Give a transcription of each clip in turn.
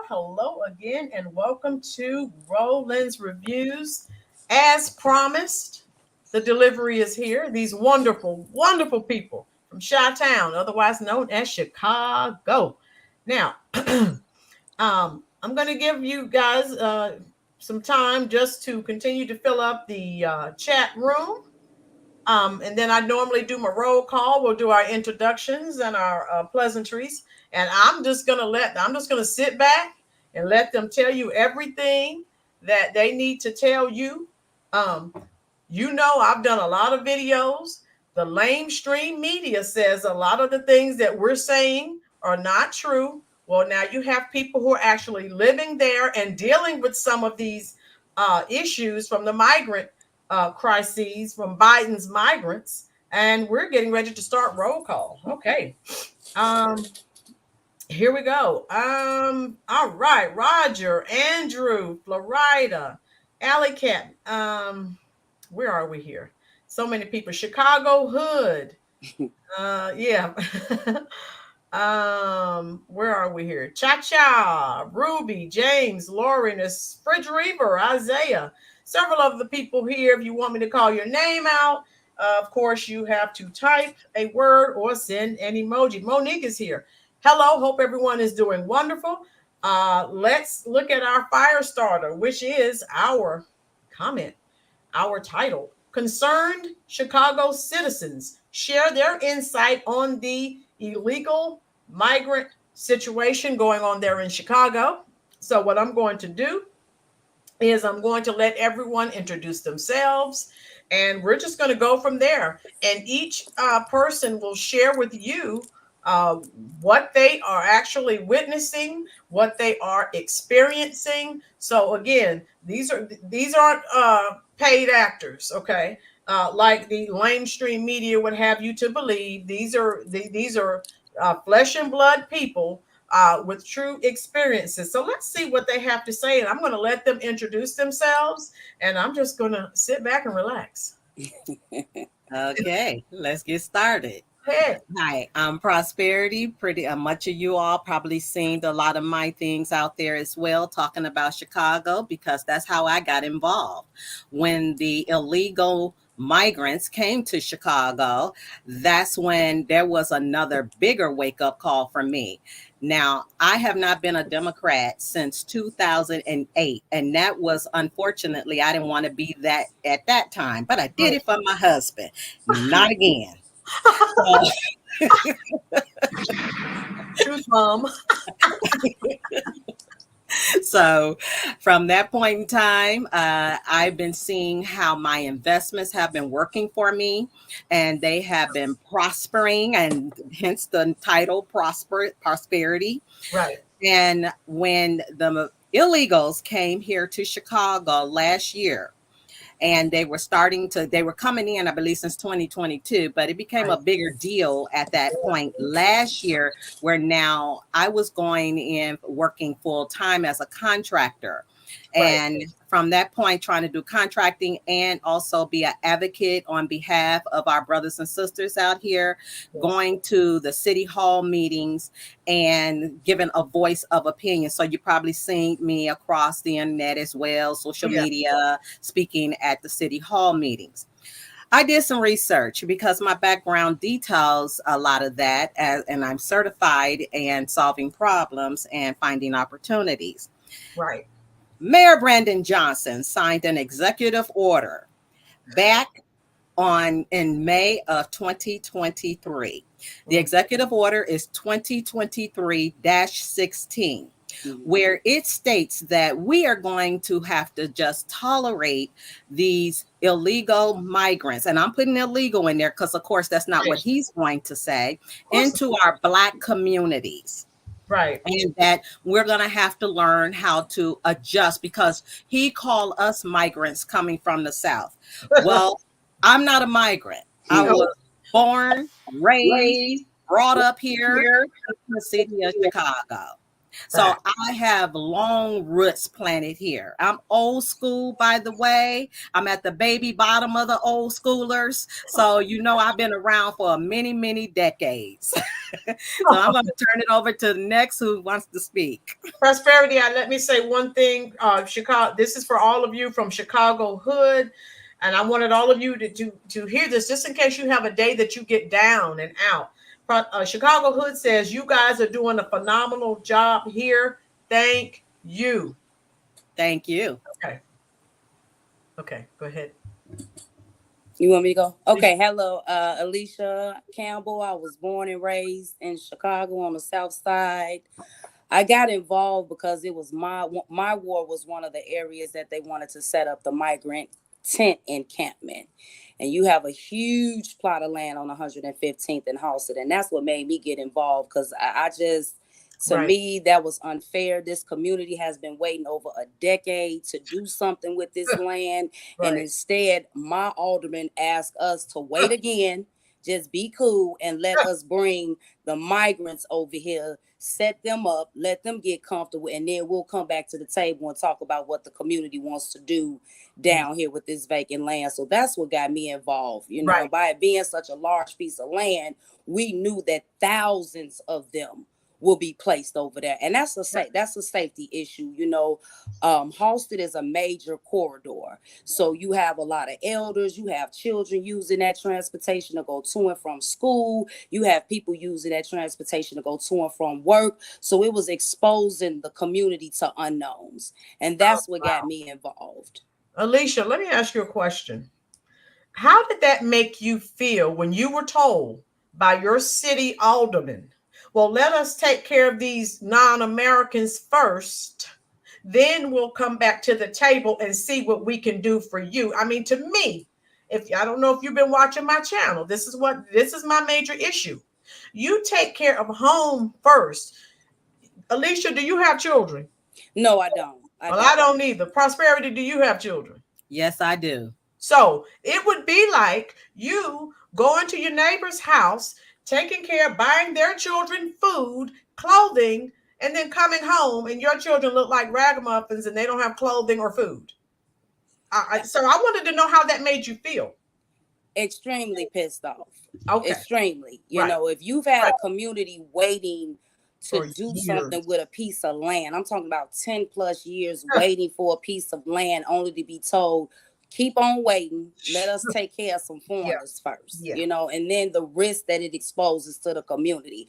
Hello again, and welcome to Roland's Reviews. As promised, the delivery is here. These wonderful, wonderful people from Chi-Town, otherwise known as Chicago. Now, I'm going to give you guys some time just to continue to fill up the chat room. And then I normally do my roll call. We'll do our introductions and our pleasantries. And I'm just gonna sit back and let them tell you everything that they need to tell you. Um, I've done a lot of videos. The lamestream media says a lot of the things that we're saying are not true. Well, now you have people who are actually living there and dealing with some of these issues from the migrant crises from Biden's migrants, and we're getting ready to start roll call. Okay. Here we go. All right, Roger, Andrew, Florida, Alley Cat. Where are we here? So many people. Chicago Hood. Yeah. Where are we here? Cha Ruby, James, Lauren, Fridge Reaver, Isaiah. Several of the people here. If you want me to call your name out, of course, you have to type a word or send an emoji. Monique is here. Hello, hope everyone is doing wonderful. Let's look at our fire starter, which is our comment, our title. Concerned Chicago citizens share their insight on the illegal migrant situation going on there in Chicago. So what I'm going to do is I'm going to let everyone introduce themselves, and we're just going to go from there. And each person will share with you what they are actually witnessing, what they are experiencing. So again, these aren't paid actors, okay? Like the lamestream media would have you to believe. These are flesh and blood people with true experiences. So let's see what they have to say, and I'm going to let them introduce themselves, and I'm just going to sit back and relax. Okay, let's get started. Hi, I'm Prosperity. Pretty much of you all probably seen a lot of my things out there as well, talking about Chicago, because that's how I got involved. When the illegal migrants came to Chicago, that's when there was another bigger wake-up call for me. Now, I have not been a Democrat since 2008, and that was, unfortunately, I didn't want to be that at that time, but I did it for my husband. Not again. Truth, Mom. So from that point in time, I've been seeing how my investments have been working for me, and they have been prospering, and hence the title Prosperity. Right. And when the illegals came here to Chicago last year, and they were coming in, I believe, since 2022, but it became a bigger deal at that point last year, where now I was going in working full time as a contractor. And from that point, trying to do contracting and also be an advocate on behalf of our brothers and sisters out here, going to the city hall meetings and giving a voice of opinion. So you probably seen me across the internet as well, social media, speaking at the city hall meetings. I did some research because my background details a lot of that, and I'm certified in solving problems and finding opportunities. Right. Mayor Brandon Johnson signed an executive order back in May of 2023. The executive order is 2023-16, where it states that we are going to have to just tolerate these illegal migrants, and I'm putting illegal in there because, of course, that's not what he's going to say, into our Black communities. Right. And that we're going to have to learn how to adjust, because he called us migrants coming from the South. Well, I'm not a migrant. I was born, raised, brought up here in the city of Chicago. So I have long roots planted here. I'm old school, by the way. I'm at the baby bottom of the old schoolers. So, I've been around for many, many decades. So I'm going to turn it over to the next who wants to speak. Prosperity, let me say one thing. Chicago, this is for all of you from Chicago Hood. And I wanted all of you to hear this just in case you have a day that you get down and out. Chicago Hood says, you guys are doing a phenomenal job here. Thank you. Thank you. Okay. Okay, go ahead. You want me to go? Okay. Hello, Alicia Campbell. I was born and raised in Chicago on the South Side. I got involved because it was my ward was one of the areas that they wanted to set up the migrant tent encampment. And you have a huge plot of land on 115th and Halsted. And that's what made me get involved, because I just, to me, that was unfair. This community has been waiting over a decade to do something with this land. And instead, my alderman asked us to wait again, just be cool, and let us bring the migrants over here, set them up, let them get comfortable, and then we'll come back to the table and talk about what the community wants to do down here with this vacant land. So that's what got me involved. By it being such a large piece of land, we knew that thousands of them will be placed over there, and that's a safety issue. Halsted is a major corridor, so you have a lot of elders, you have children using that transportation to go to and from school, you have people using that transportation to go to and from work. So it was exposing the community to unknowns, and that's what got me involved. Alicia, let me ask you a question. How did that make you feel when you were told by your city alderman, well, let us take care of these non-Americans first, then we'll come back to the table and see what we can do for you? I mean, to me, if I don't know if you've been watching my channel, this is my major issue. You take care of home first. Alicia, do you have children? No, I don't. I don't either. Prosperity, do you have children? Yes, I do. So it would be like you going to your neighbor's house, taking care, buying their children food, clothing, and then coming home and your children look like ragamuffins and they don't have clothing or food. So I wanted to know how that made you feel. Extremely pissed off. Okay. Extremely. If you've had a community waiting to do something with a piece of land, I'm talking about 10 plus years waiting for a piece of land, only to be told, keep on waiting. Let us take care of some foreigners first, and then the risk that it exposes to the community.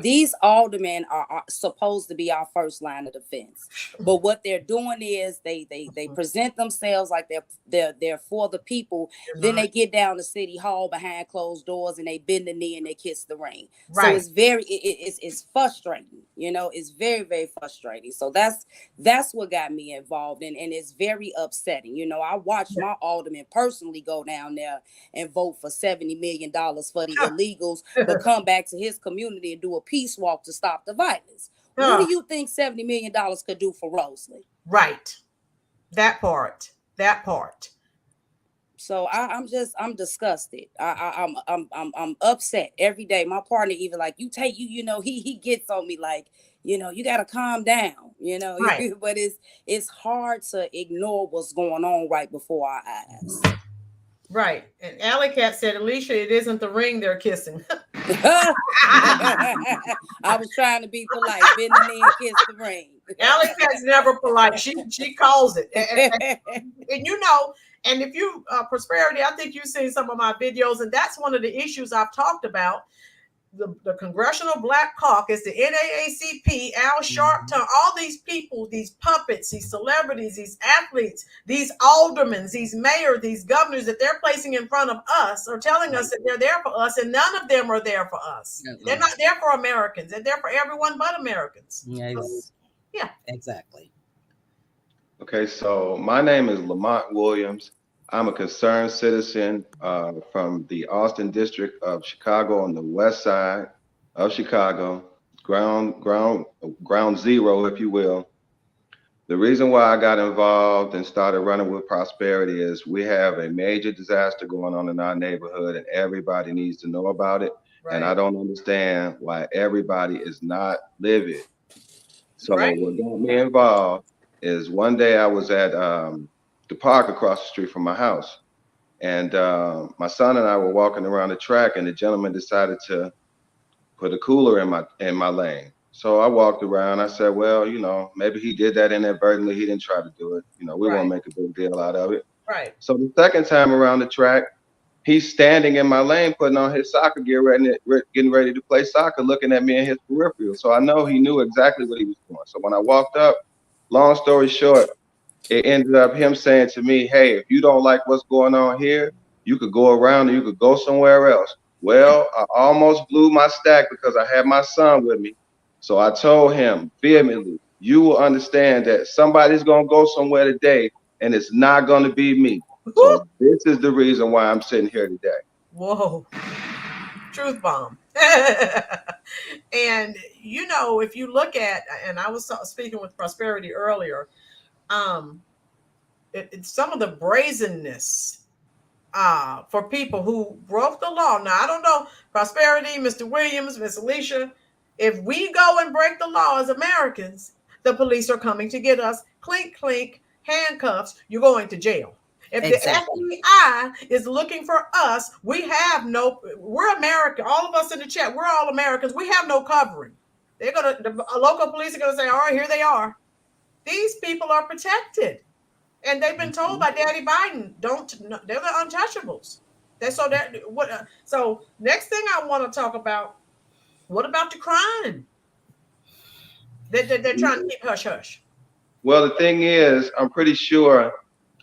These aldermen are supposed to be our first line of defense. But what they're doing is they present themselves like they're for the people. Then they get down to City Hall behind closed doors and they bend the knee and they kiss the ring. So it's very, it's frustrating. It's very, very frustrating. So that's what got me involved, and it's very upsetting. I watched my alderman personally go down there and vote for $70 million for the illegals, but come back to his community and do a peace walk to stop the violence. What do you think $70 million could do for Rosalie? Right. That part. So I'm disgusted. I'm upset every day. My partner even like, he gets on me like, you got to calm down, but it's hard to ignore what's going on right before our eyes. Right. And Alley Cat said, Alicia, it isn't the ring they're kissing. I was trying to be polite. Bend the knee and kiss the ring. Alley Cat's never polite. She calls it. And and if you, Prosperity, I think you've seen some of my videos, and that's one of the issues I've talked about. The Congressional Black Caucus, the NAACP, Al Sharpton, all these people, these puppets, these celebrities, these athletes, these aldermen, these mayors, these governors that they're placing in front of us or telling us that they're there for us, and none of them are there for us. They're not there for Americans. They're there for everyone but Americans. Yes. Yeah. Exactly. Okay, so my name is Lamont Williams. I'm a concerned citizen from the Austin district of Chicago on the west side of Chicago, ground zero, if you will. The reason why I got involved and started running with Prosperity is we have a major disaster going on in our neighborhood and everybody needs to know about it. Right. And I don't understand why everybody is not livid. So what got me involved is one day I was at the park across the street from my house, and my son and I were walking around the track, and the gentleman decided to put a cooler in my lane. So I walked around. I said, well, maybe he did that inadvertently. He didn't try to do it. We won't make a big deal out of it. Right. So the second time around the track, he's standing in my lane, putting on his soccer gear, getting ready to play soccer, looking at me in his peripheral. So I know he knew exactly what he was doing. So when I walked up, long story short, it ended up him saying to me, hey, if you don't like what's going on here, you could go around or you could go somewhere else. Well, I almost blew my stack because I had my son with me. So I told him vehemently, you will understand that somebody's going to go somewhere today and it's not going to be me. So this is the reason why I'm sitting here today. Whoa. Truth bomb. And if you look at, and I was speaking with Prosperity earlier, it's some of the brazenness for people who broke the law. Now, I don't know, Prosperity, Mr. Williams, Miss Alicia, if we go and break the law as Americans, the police are coming to get us. Clink, clink, handcuffs, you're going to jail. If the FBI is looking for us, we're American. All of us in the chat, we're all Americans. We have no covering. The local police are gonna say, all right, here they are. These people are protected. And they've been told by Daddy Biden, they're the untouchables. So next thing I want to talk about, what about the crime? They're trying to keep hush hush. Well, the thing is, I'm pretty sure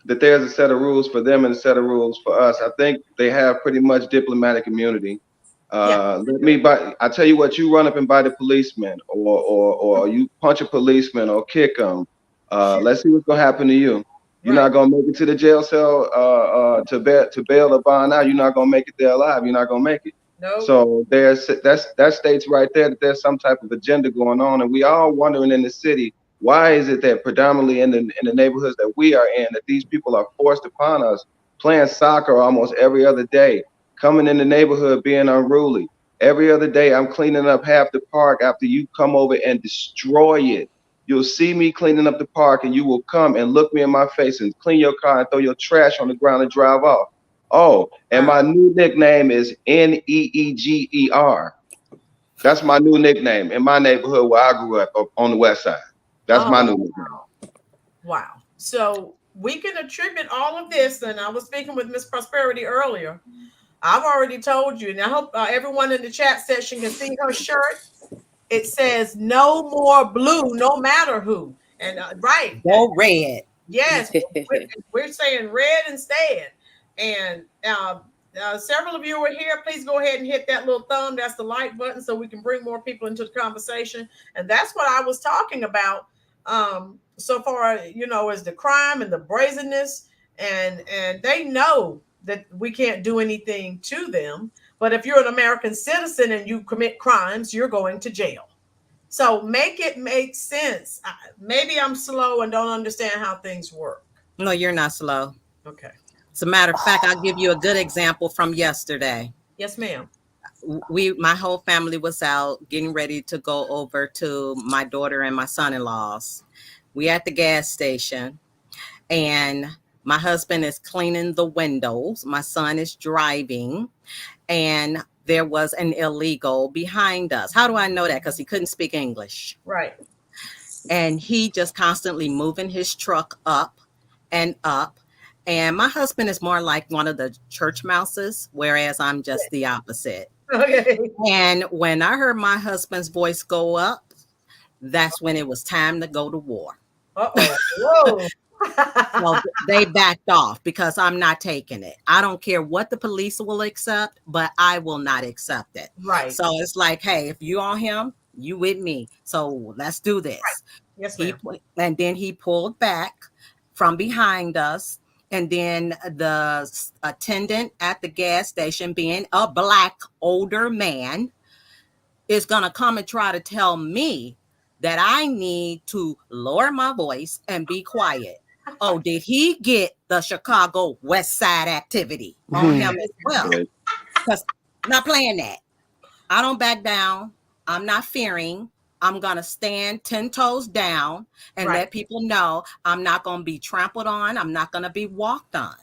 that there's a set of rules for them and a set of rules for us. I think they have pretty much diplomatic immunity. I tell you what, you run up and bite a policeman, or you punch a policeman or kick them. Let's see what's gonna happen to you. You're not gonna make it to the jail cell to bail or bond out. You're not gonna make it there alive. You're not gonna make it. Nope. So that states right there that there's some type of agenda going on, and we all wondering in the city, why is it that predominantly in the neighborhoods that we are in, that these people are forced upon us, playing soccer almost every other day, coming in the neighborhood being unruly. Every other day I'm cleaning up half the park after you come over and destroy it. You'll see me cleaning up the park and you will come and look me in my face and clean your car and throw your trash on the ground and drive off. Oh, and my new nickname is Neeger. That's my new nickname in my neighborhood where I grew up on the west side. That's my new nickname. Wow. So we can attribute all of this, and I was speaking with Miss Prosperity earlier. I've already told you, and I hope everyone in the chat section can see her shirt. It says "No more blue, no matter who." And go red. Yes, we're saying red instead. And several of you are here. Please go ahead and hit that little thumb. That's the like button, so we can bring more people into the conversation. And that's what I was talking about. So far, as the crime and the brazenness, and they know that we can't do anything to them. But if you're an American citizen and you commit crimes, you're going to jail. So make it make sense. Maybe I'm slow and don't understand how things work. No, you're not slow. Okay. As a matter of fact, I'll give you a good example from yesterday. Yes, ma'am. My whole family was out getting ready to go over to my daughter and my son-in-law's. We at the gas station, and my husband is cleaning the windows. My son is driving, and there was an illegal behind us. How do I know that? Because he couldn't speak English. Right. And he just constantly moving his truck up and up. And my husband is more like one of the church mouses, whereas I'm just the opposite. Okay. And when I heard my husband's voice go up, that's when it was time to go to war. Whoa. So they backed off because I'm not taking it. I don't care what the police will accept, but I will not accept it. Right. So it's like, hey, if you on him, you with me. So let's do this. Right. Yes, ma'am. And then he pulled back from behind us. And then the attendant at the gas station, being a Black older man, is going to come and try to tell me that I need to lower my voice and be quiet. Oh, did he get the Chicago West Side activity on him as well? Because I'm not playing that. I don't back down. I'm not fearing. I'm going to stand 10 toes down and Right. let people know I'm not going to be trampled on. I'm not going to be walked on.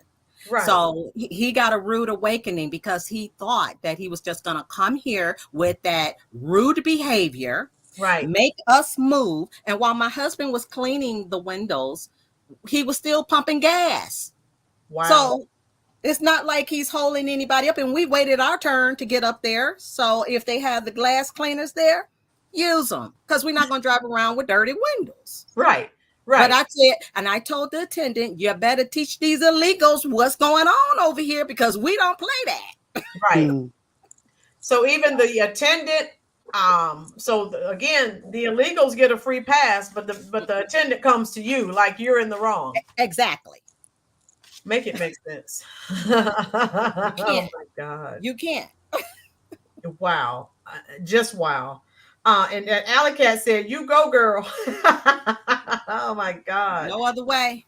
Right. So he got a rude awakening because he thought that he was just going to come here with that rude behavior, Right. make us move. And while my husband was cleaning the windows, he was still pumping gas. Wow. So it's not like he's holding anybody up, and we waited our turn to get up there. So if they have the glass cleaners there, use them, because we're not going to drive around with dirty windows. Right. Right. But I said, and I told the attendant, you better teach these illegals what's going on over here, because we don't play that. Right. So even the attendant, again, the illegals get a free pass, but the attendant comes to you like you're in the wrong. Exactly. Make it make sense. Oh my God. You can't. Wow. Just wow. And Alley Cat said, "You go, girl." Oh my God. No other way.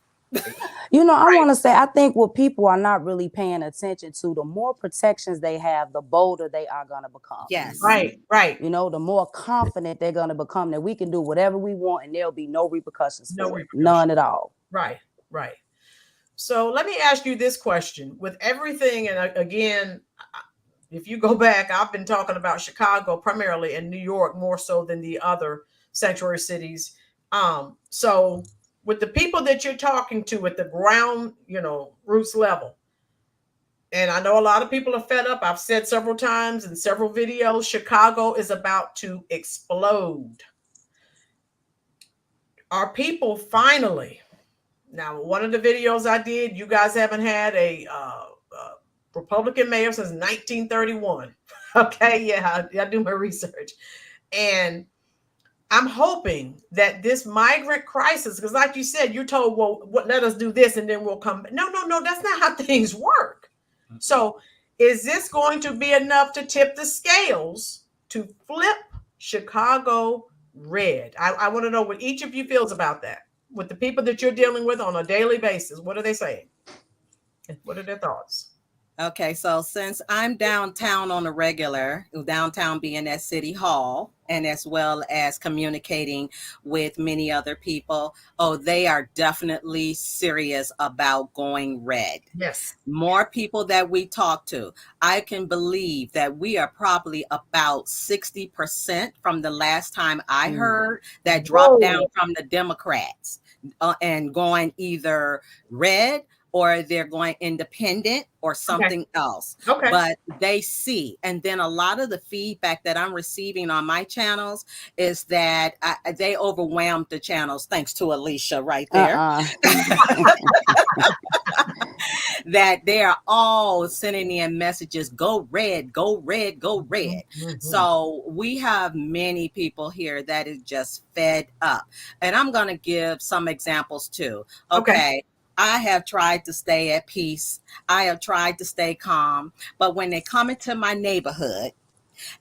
You know, I want to say, I think what people are not really paying attention to, the more protections they have, the bolder they are going to become. Yes. Right. Right. You know, the more confident they're going to become that we can do whatever we want and there'll be no repercussions. None at all. Right. Right. So let me ask you this question. With everything, and again, if you go back, I've been talking about Chicago primarily and New York more so than the other sanctuary cities. So with the people that you're talking to at the ground, roots level, and I know a lot of people are fed up. I've said several times in several videos, Chicago is about to explode. Are people finally, now one of the videos I did, you guys haven't had a Republican mayor since 1931. Okay, yeah, I do my research. And I'm hoping that this migrant crisis, because like you said, you're told, well, let us do this and then we'll come back. No, that's not how things work. So is this going to be enough to tip the scales to flip Chicago red? I want to know what each of you feels about that. With the people that you're dealing with on a daily basis, what are they saying? What are their thoughts? Okay, so since I'm downtown on a regular, downtown being at City Hall, and as well as communicating with many other people, they are definitely serious about going red. Yes. More people that we talk to, I can believe that we are probably about 60% from the last time I heard that dropped down from the Democrats and going either red, or they're going independent or something else. Okay. But they see. And then a lot of the feedback that I'm receiving on my channels is that they overwhelmed the channels, thanks to Alicia right there. That they are all sending in messages, go red, go red, go red. Mm-hmm. So we have many people here that is just fed up. And I'm going to give some examples too. Okay. I have tried to stay at peace. I have tried to stay calm. But when they come into my neighborhood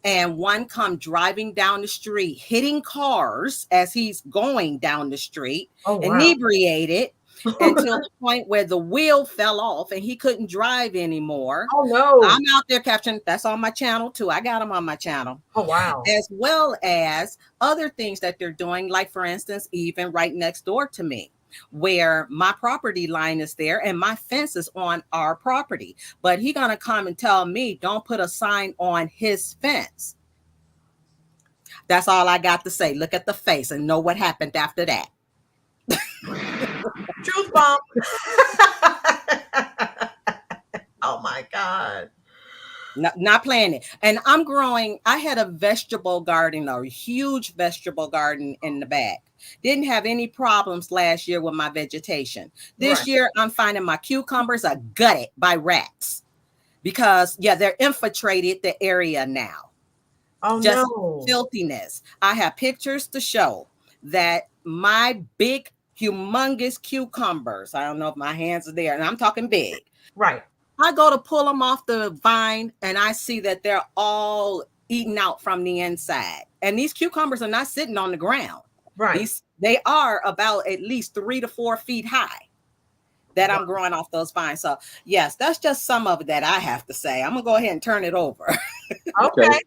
and one come driving down the street, hitting cars as he's going down the street, inebriated, until the point where the wheel fell off and he couldn't drive anymore. Oh, no. I'm out there capturing. That's on my channel too. I got them on my channel. Oh, wow. As well as other things that they're doing, like, for instance, even right next door to me, where my property line is there and my fence is on our property. But he's going to come and tell me, don't put a sign on his fence. That's all I got to say. Look at the face and know what happened after that. Truth bomb. Oh my God. Not playing it. And I'm growing. I had a vegetable garden, a huge vegetable garden in the back. Didn't have any problems last year with my vegetation. This year, I'm finding my cucumbers are gutted by rats because, they're infiltrated the area now. Oh, just no. Filthiness. I have pictures to show that my big, humongous cucumbers, I don't know if my hands are there, and I'm talking big. Right. I go to pull them off the vine and I see that they're all eaten out from the inside. And these cucumbers are not sitting on the ground. Right. They are about at least 3 to 4 feet high that I'm growing off those vines. So yes, that's just some of it that I have to say. I'm gonna go ahead and turn it over. Okay.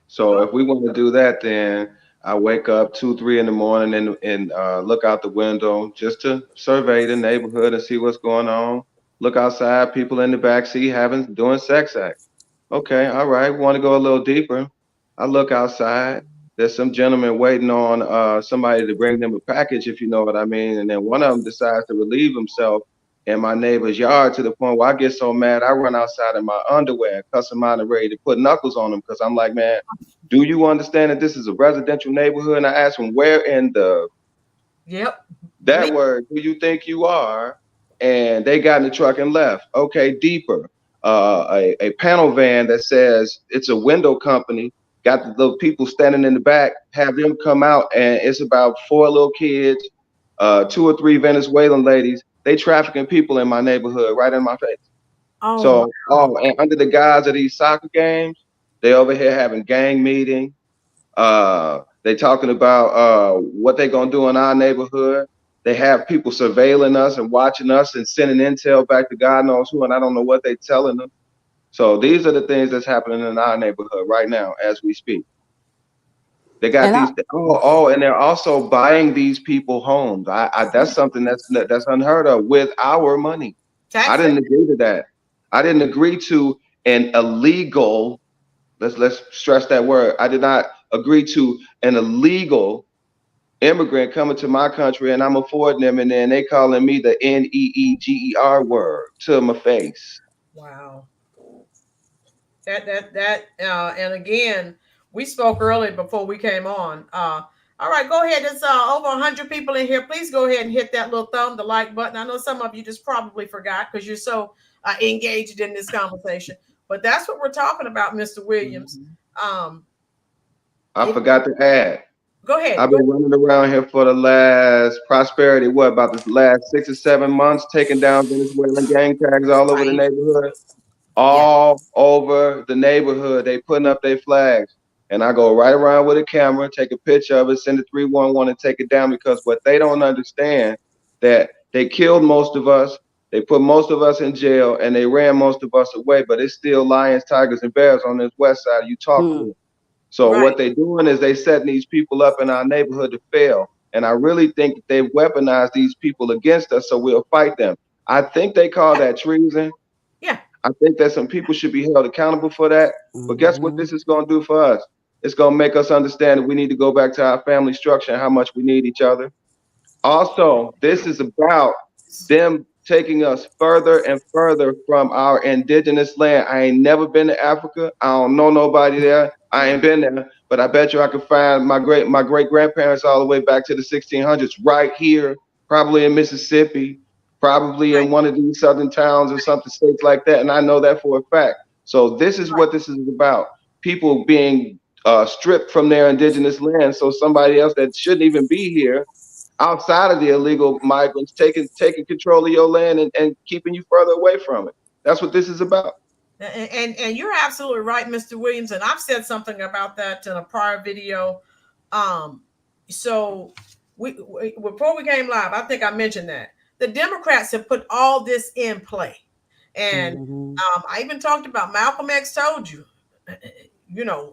So if we want to do that, then I wake up 2, 3 in the morning and look out the window just to survey the neighborhood and see what's going on. Look outside, people in the back seat having doing sex acts. Okay, all right. Want to go a little deeper? I look outside. There's some gentleman waiting on somebody to bring them a package, if you know what I mean. And then one of them decides to relieve himself in my neighbor's yard to the point where I get so mad I run outside in my underwear, cuss him out and ready to put knuckles on him because I'm like, man, do you understand that this is a residential neighborhood? And I asked him, where in the Yep. that word do you think you are? And they got in the truck and left. Okay, deeper. A panel van that says it's a window company, got the little people standing in the back, have them come out, and it's about 4 little kids, 2 or 3 Venezuelan ladies. They trafficking people in my neighborhood right in my face. Oh, So, oh, and under the guise of these soccer games, they over here having gang meetings. They talking about what they gonna do in our neighborhood. They have people surveilling us and watching us and sending intel back to God knows who, and I don't know what they telling them. So these are the things that's happening in our neighborhood right now as we speak. They got And I, these and they're also buying these people homes. That's something that's unheard of with our money. I taxes. didn't agree to that. I didn't agree to an illegal, let's stress that word. I did not agree to an illegal immigrant coming to my country and I'm affording them and then they calling me the NEEGER word to my face. Wow. And again, we spoke earlier before we came on. All right, go ahead. There's over 100 people in here. Please go ahead and hit that little the like button. I know some of you just probably forgot because you're so engaged in this conversation. But that's what we're talking about, Mr. Williams. Um, I if, forgot to add. Go ahead. I've been running around here for the last prosperity, what about the last 6 or 7 months, taking down Venezuelan gang tags all over the Right. neighborhood. Yeah. All over the neighborhood. They putting up their flags. And I go right around with a camera, take a picture of it, send it 311 and take it down because what they don't understand that they killed most of us, they put most of us in jail, and they ran most of us away, but it's still lions, tigers, and bears on this west side you talk to. So Right. what they doing is they setting these people up in our neighborhood to fail. And I really think that they've weaponized these people against us, so we'll fight them. I think they call that treason. Yeah. I think that some people should be held accountable for that. But guess what this is going to do for us? It's going to make us understand that we need to go back to our family structure and how much we need each other. Also, this is about them taking us further and further from our indigenous land. I ain't never been to Africa. I don't know nobody there. I ain't been there, but I bet you I could find my great grandparents all the way back to the 1600s right here, probably in Mississippi, probably in one of these southern towns or something states like that. And I know that for a fact. So this is what this is about: people being stripped from their indigenous land, so somebody else that shouldn't even be here outside of the illegal migrants taking control of your land and keeping you further away from it. That's what this is about. And you're absolutely right, Mr. Williams. And I've said something about that in a prior video. Um, so we before we came live, I think I mentioned that the Democrats have put all this in play, and I even talked about Malcolm X told you,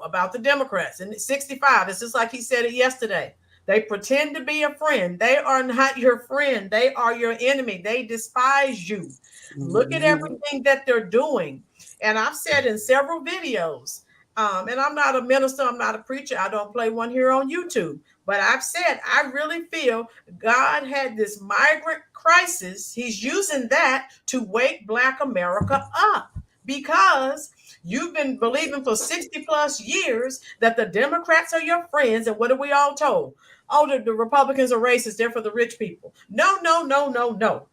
about the Democrats and 65. It's just like he said it yesterday. They pretend to be a friend. They are not your friend. They are your enemy. They despise you. Look at everything that they're doing. And I've said in several videos, and I'm not a minister, I'm not a preacher, I don't play one here on YouTube. But I've said, I really feel God had this migrant crisis. He's using that to wake Black America up because you've been believing for 60 plus years that the Democrats are your friends. And what are we all told? Oh, the Republicans are racist. They're for the rich people. No, no, no, no, no.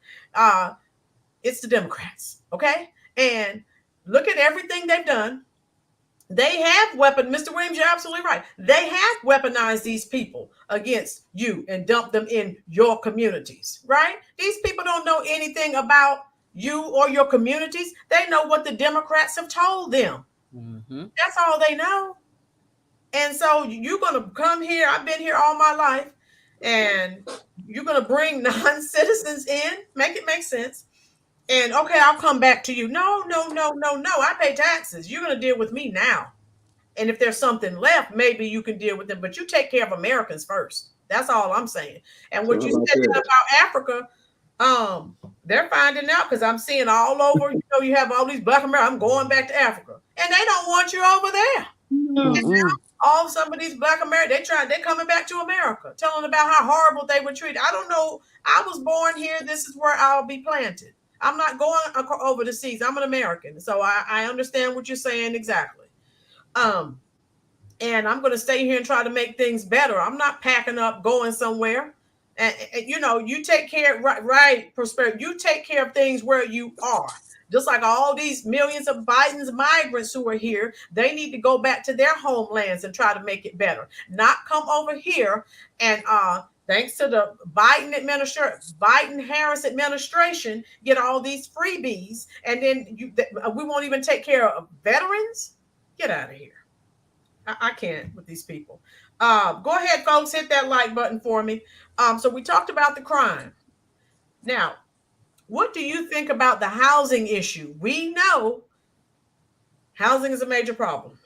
It's the Democrats. Okay. And look at everything they've done. They have Mr. Williams, you're absolutely right. They have weaponized these people against you and dumped them in your communities, right? These people don't know anything about you or your communities. They know what the Democrats have told them. That's all they know. And so you're going to come here. I've been here all my life. And you're going to bring non-citizens in, make it make sense. And okay, I'll come back to you. No, no, no, no, no. I pay taxes. You're going to deal with me now. And if there's something left, maybe you can deal with them. But you take care of Americans first. That's all I'm saying. And what So you how about said this? about Africa, they're finding out because I'm seeing all over. You know, you have all these Black Americans. I'm going back to Africa, and they don't want you over there. And Mm-mm. all some of these Black Americans, they're coming back to America, telling about how horrible they were treated. I don't know. I was born here. This is where I'll be planted. I'm not going over the seas. I'm an American, so I understand what you're saying exactly. Um, and I'm going to stay here and try to make things better. I'm not packing up, going somewhere. And you know, you take care, right, Prosperity. You take care of things where you are. Just like all these millions of Biden's migrants who are here, they need to go back to their homelands and try to make it better. Not come over here and thanks to the Biden administration, Biden-Harris administration, get all these freebies, and then we won't even take care of veterans. Get out of here. I can't with these people. Go ahead, folks, hit that like button for me. So we talked about the crime. Now, what do you think about the housing issue? We know housing is a major problem.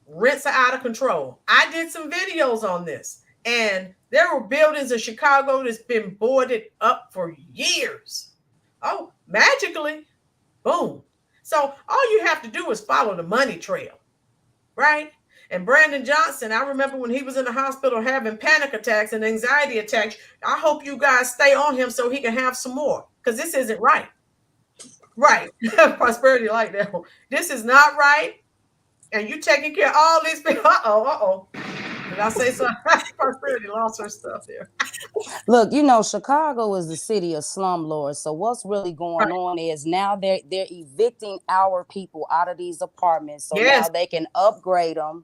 Rents are out of control. I did some videos on this, and there were buildings in Chicago that's been boarded up for years. Oh, magically, boom. So all you have to do is follow the money trail, right? And Brandon Johnson, I remember when he was in the hospital having panic attacks and anxiety attacks. I hope you guys stay on him so he can have some more, because this isn't right. Right. Prosperity like that. This is not right. And you taking care of all these people. Uh-oh. Did I say something? Prosperity lost her stuff there. Look, you know, Chicago is the city of slumlords. So what's really going on is now they're evicting our people out of these apartments. So Yes. now they can upgrade them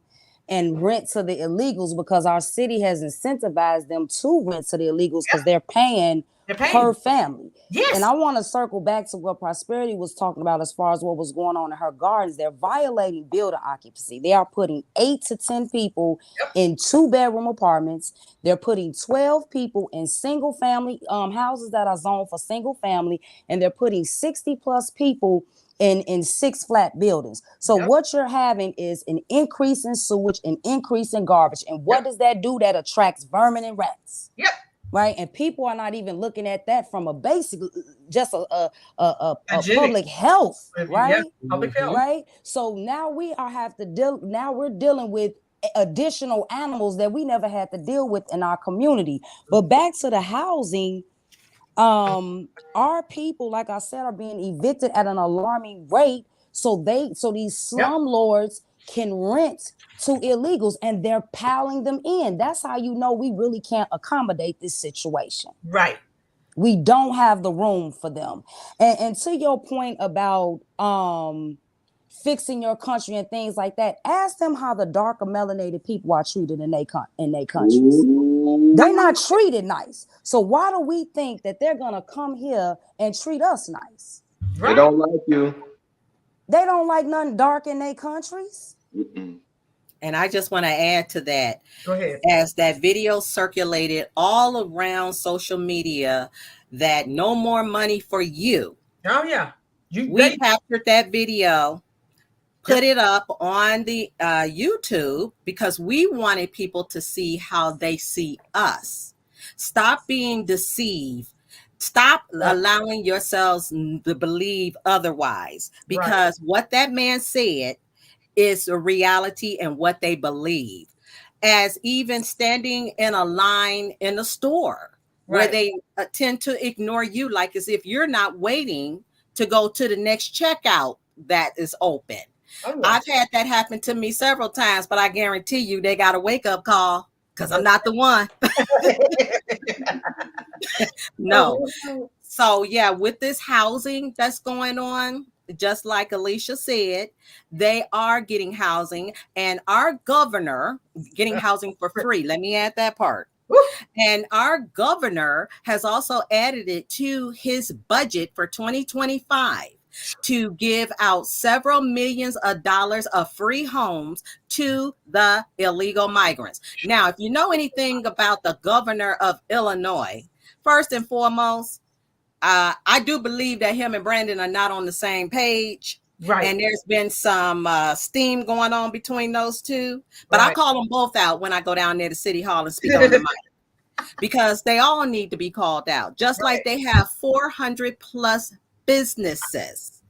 and rent to the illegals, because our city has incentivized them to rent to the illegals because they're paying per family. Yes. And I want to circle back to what Prosperity was talking about as far as what was going on in her gardens. They're violating building occupancy. They are putting 8 to 10 people in 2-bedroom apartments. They're putting 12 people in single family houses that are zoned for single family, and they're putting 60 plus people in 6 flat buildings. So what you're having is an increase in sewage, an increase in garbage. And what does that do? That attracts vermin and rats. Right. And people are not even looking at that from a basic, just a public health, right? Public health. Right. So now we're dealing with additional animals that we never had to deal with in our community. But back to the housing, our people, like I said, are being evicted at an alarming rate. So these slumlords can rent to illegals, and they're piling them in. That's how you know we really can't accommodate this situation. Right. We don't have the room for them. And to your point about fixing your country and things like that, ask them how the darker melanated people are treated in their countries. They're not treated nice. So why do we think that they're gonna come here and treat us nice? They don't like you. They don't like nothing dark in their countries. And I just want to add to that. Go ahead. As that video circulated all around social media, that no more money for you. Oh yeah. We captured that video, put it up on the YouTube, because we wanted people to see how they see us. Stop being deceived. Stop allowing yourselves to believe otherwise, because what that man said is a reality and what they believe. As even standing in a line in a store where they tend to ignore you, like as if you're not waiting to go to the next checkout that is open. I've had that happen to me several times, but I guarantee you they got a wake-up call, because I'm not the one. No. So yeah, with this housing that's going on, just like Alicia said, they are getting housing, and our governor getting housing for free. Let me add that part. And our governor has also added it to his budget for 2025 to give out several millions of dollars of free homes to the illegal migrants. Now, if you know anything about the governor of Illinois, first and foremost, I do believe that him and Brandon are not on the same page. Right. And there's been some steam going on between those two. But I Right. call them both out when I go down there to City Hall and speak on the mic, because they all need to be called out. Just like they have 400 plus businesses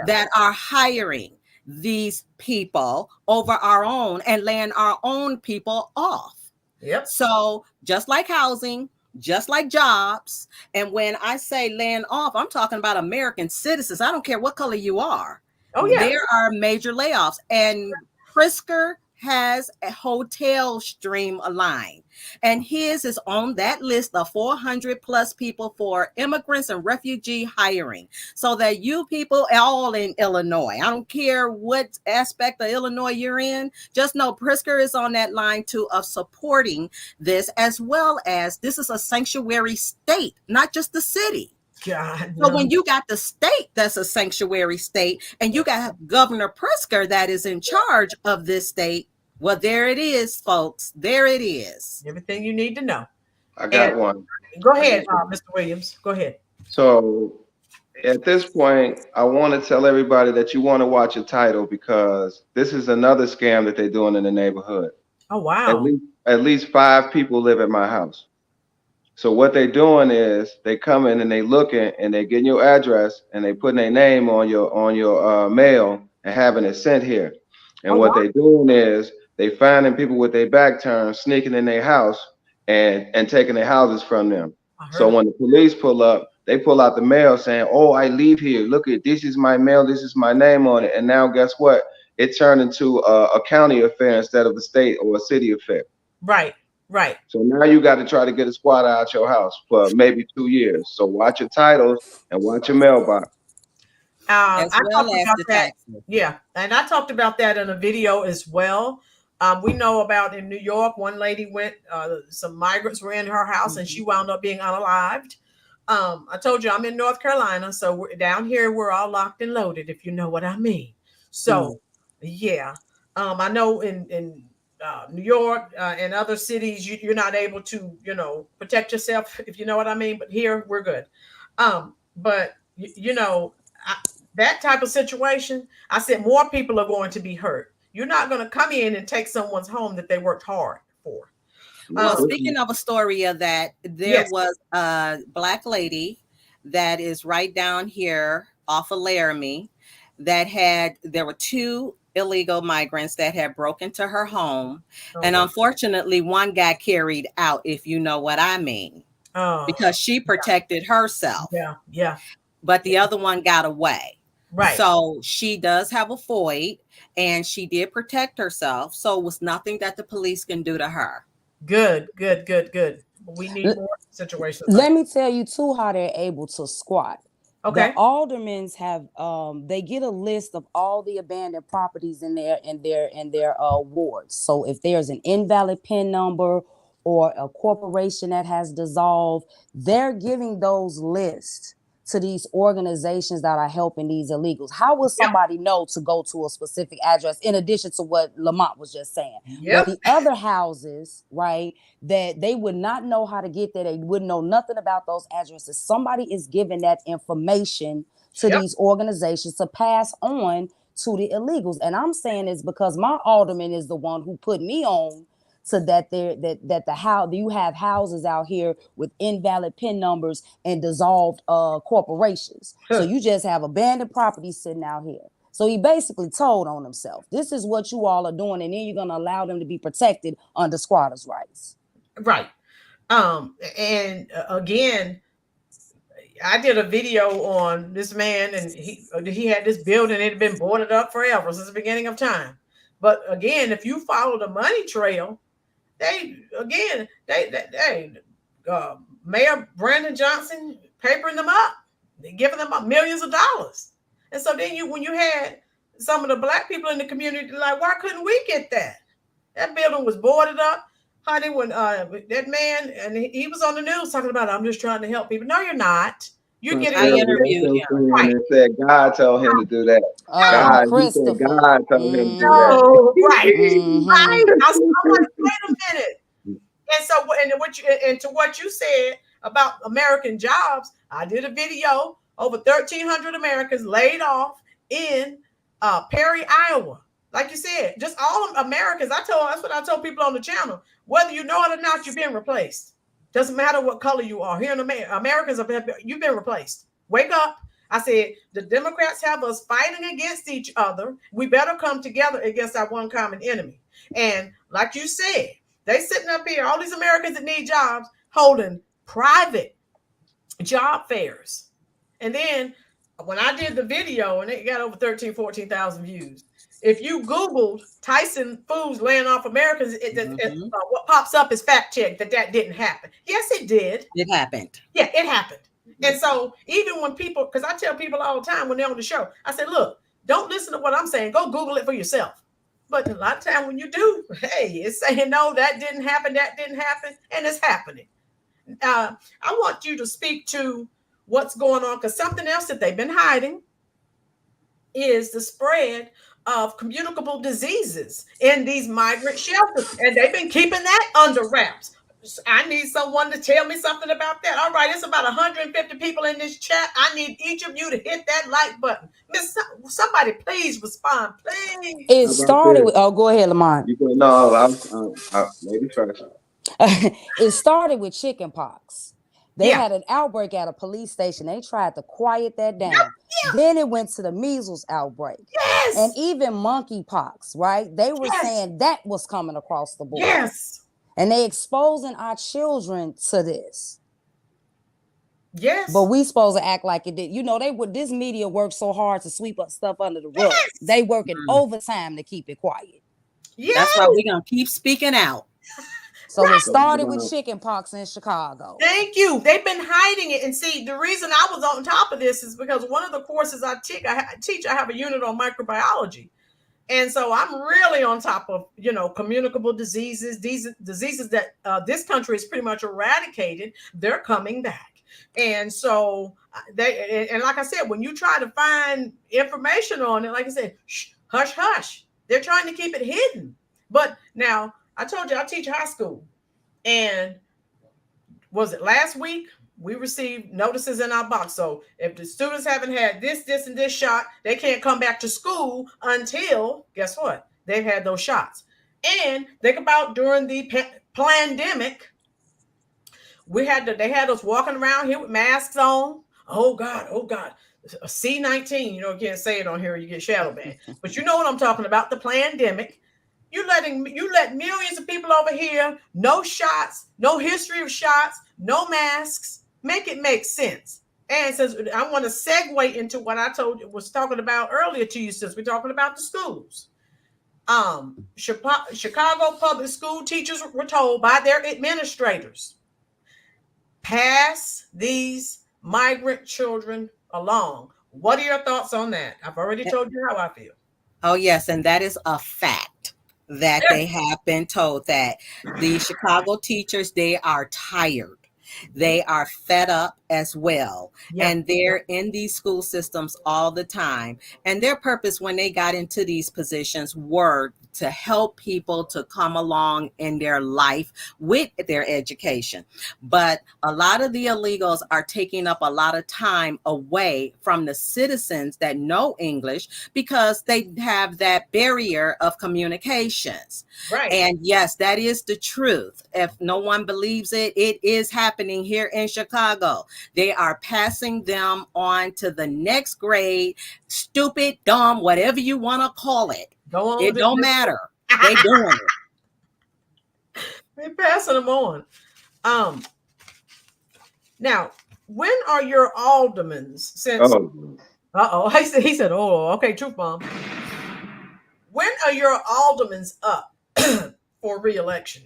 that are hiring these people over our own and laying our own people off. Yep. So just like housing, just like jobs, and when I say laying off, I'm talking about American citizens. I don't care what color you are. Oh, yeah. There are major layoffs, and Pritzker has a hotel streamline, and his is on that list of 400 plus people for immigrants and refugee hiring, so that you people all in Illinois, I don't care what aspect of Illinois you're in, just know Pritzker is on that line too of supporting this, as well as this is a sanctuary state, not just the city. God, so when you got the state that's a sanctuary state, and you got Governor Pritzker that is in charge of this state, well, there it is, folks. There it is. Everything you need to know. I got one. Go ahead, Mr. Williams. Go ahead. So at this point, I want to tell everybody that you want to watch a title, because this is another scam that they're doing in the neighborhood. Oh, wow. At least 5 people live at my house. So what they're doing is they come in and they looking and they getting your address and they putting their name on your mail and having it sent here. And what they doing is they finding people with their back turned, sneaking in their house and taking their houses from them. So when the police pull up, they pull out the mail saying, "Oh, I live here. Look at this is my mail. This is my name on it." And now guess what? It turned into a county affair instead of a state or a city affair. Right. Right. So now you got to try to get a squatter out your house for maybe 2 years. So watch your titles and watch your mailbox. As well as the taxes. Yeah, and I talked about that in a video as well. We know about in New York, one lady went, some migrants were in her house and she wound up being unalived. I told you I'm in North Carolina, so down here we're all locked and loaded, if you know what I mean. So, yeah, I know in New York and other cities, you're not able to, protect yourself, if you know what I mean. But here we're good. But that type of situation, I said more people are going to be hurt. You're not going to come in and take someone's home that they worked hard for. Well, speaking of a story of that, there was a Black lady that is right down here off of Laramie there were 2 illegal migrants that had broken into her home. And unfortunately, one got carried out, if you know what I mean, because she protected herself. Yeah. But the other one got away. Right. So she does have a FOID and she did protect herself. So it was nothing that the police can do to her. Good. We need more situations. Let me tell you too how they're able to squat. Okay. The aldermans have they get a list of all the abandoned properties in their wards. So if there's an invalid PIN number or a corporation that has dissolved, they're giving those lists to these organizations that are helping these illegals. How will somebody know to go to a specific address in addition to what Lamont was just saying? Well, the other houses, right, that they would not know how to get there. They wouldn't know nothing about those addresses. Somebody is giving that information to these organizations to pass on to the illegals. And I'm saying this because my alderman is the one who put me on to you have houses out here with invalid PIN numbers and dissolved corporations. So you just have abandoned property sitting out here. So he basically told on himself, this is what you all are doing, and then you're going to allow them to be protected under squatters' rights. Right. And again, I did a video on this man, and he had this building. It had been boarded up forever since the beginning of time. But again, if you follow the money trail, Mayor Brandon Johnson papering them up, giving them up millions of dollars. And so then when you had some of the Black people in the community, like, why couldn't we get that? That building was boarded up. Honey, when that man, and he was on the news talking about, I'm just trying to help people. No, you're not. You're getting. I interviewed him. Right. And said God told him to do that. God told him to do that. Right. Right. I'm like, wait a minute. And so, and to what you said about American jobs, I did a video. Over 1,300 Americans laid off in Perry, Iowa. Like you said, just all of Americans. That's what I told people on the channel. Whether you know it or not, you're being replaced. Doesn't matter what color you are. Here in Americans, you've been replaced. Wake up. I said, the Democrats have us fighting against each other. We better come together against our one common enemy. And like you said, they sitting up here, all these Americans that need jobs, holding private job fairs. And then when I did the video, and it got over 14,000 views, if you Googled Tyson Foods laying off Americans, what pops up is fact check that didn't happen. Yes, it did. It happened. Yeah, it happened. And so even when people, because I tell people all the time when they're on the show, I say, look, don't listen to what I'm saying. Go Google it for yourself. But a lot of time when you do, hey, it's saying, no, that didn't happen, and it's happening. I want you to speak to what's going on, because something else that they've been hiding is the spread of communicable diseases in these migrant shelters. And they've been keeping that under wraps. I need someone to tell me something about that. All right, it's about 150 people in this chat. I need each of you to hit that like button. Somebody please respond, please. It started with, go ahead, Lamont. No, maybe first. It started with chicken pox. They Yeah. had an outbreak at a police station. They tried to quiet that down. Yeah. Then it went to the measles outbreak. Yes. And even monkeypox, right? They were saying that was coming across the board. Yes. And they exposing our children to this. Yes. But we supposed to act like it did. You know, this media works so hard to sweep up stuff under the rug. Yes. They working overtime to keep it quiet. Yes. That's why we're gonna keep speaking out. So it started with chicken pox in Chicago. Thank you. They've been hiding it. And see, the reason I was on top of this is because one of the courses I have a unit on microbiology. And so I'm really on top of, communicable diseases, these diseases that this country is pretty much eradicated. They're coming back. And so and like I said, when you try to find information on it, like I said, hush, hush. They're trying to keep it hidden. But now I told you I teach high school, and was it last week? We received notices in our box. So if the students haven't had this, and this shot, they can't come back to school until, guess what? They've had those shots. And think about during the pandemic, they had us walking around here with masks on. Oh God. C-19, you can't say it on here, you get shadow banned. But you know what I'm talking about, the pandemic. You let millions of people over here, no shots, no history of shots, no masks. Make it make sense. And since I want to segue into what I was talking about earlier to you, since we're talking about the schools. Chicago public school teachers were told by their administrators, pass these migrant children along. What are your thoughts on that? I've already told you how I feel. Oh, yes. And that is a fact that they have been told that the Chicago teachers, they are tired. They are fed up as well. Yeah. And they're in these school systems all the time. And their purpose when they got into these positions were to help people to come along in their life with their education. But a lot of the illegals are taking up a lot of time away from the citizens that know English because they have that barrier of communications. Right. And yes, that is the truth. If no one believes it, it is happening here in Chicago. They are passing them on to the next grade, stupid, dumb, whatever you want to call it. It don't matter. They doing it. They're passing them on. Now, when are your aldermans? Since he said, "Oh, okay, truth bomb." When are your aldermans up for re-election?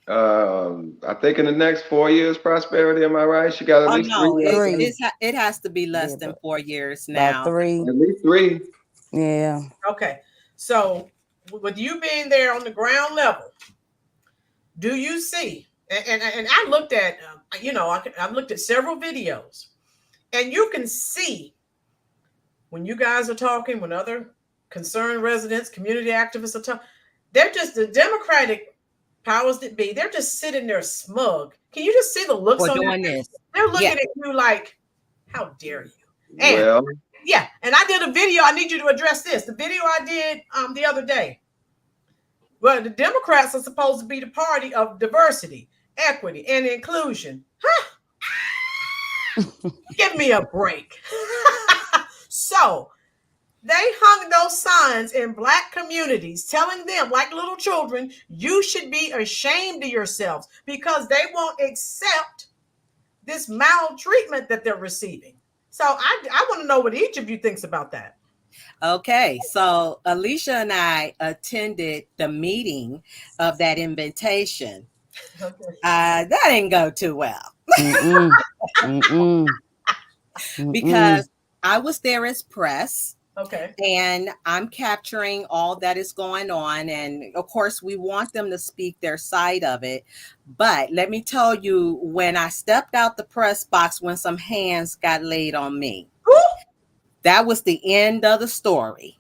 I think in the next 4 years, Prosperity. Am I right? She got at least 3. It has to be less than 4 years now. About 3. At least 3. Yeah. Okay. So with you being there on the ground level, do you see? And I looked at, I've looked at several videos, and you can see when you guys are talking, when other concerned residents, community activists are talking, they're just the Democratic powers that be. They're just sitting there smug. Can you just see the looks on their face? They're looking at you like, how dare you? And Yeah, and I did a video. I need you to address this. The video I did the other day. Well, the Democrats are supposed to be the party of diversity, equity, and inclusion. Huh? Give me a break. So they hung those signs in Black communities telling them, like little children, you should be ashamed of yourselves because they won't accept this maltreatment that they're receiving. So I want to know what each of you thinks about that. Okay, so Alicia and I attended the meeting of that invitation. Okay. That didn't go too well. Mm-mm. Mm-mm. Because I was there as press. Okay. And I'm capturing all that is going on. And of course, we want them to speak their side of it. But let me tell you, when I stepped out the press box, when some hands got laid on me, Woo! That was the end of the story.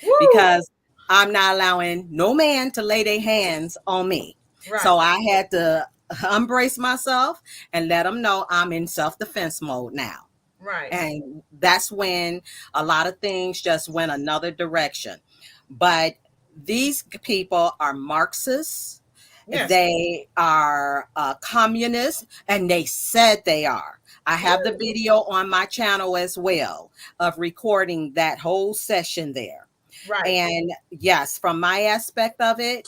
Woo! Because I'm not allowing no man to lay their hands on me. Right. So I had to embrace myself and let them know I'm in self-defense mode now. Right. And that's when a lot of things just went another direction. But these people are Marxists. Yes. They are communists, and they said they are. I have the video on my channel as well of recording that whole session there. Right. And yes, from my aspect of it,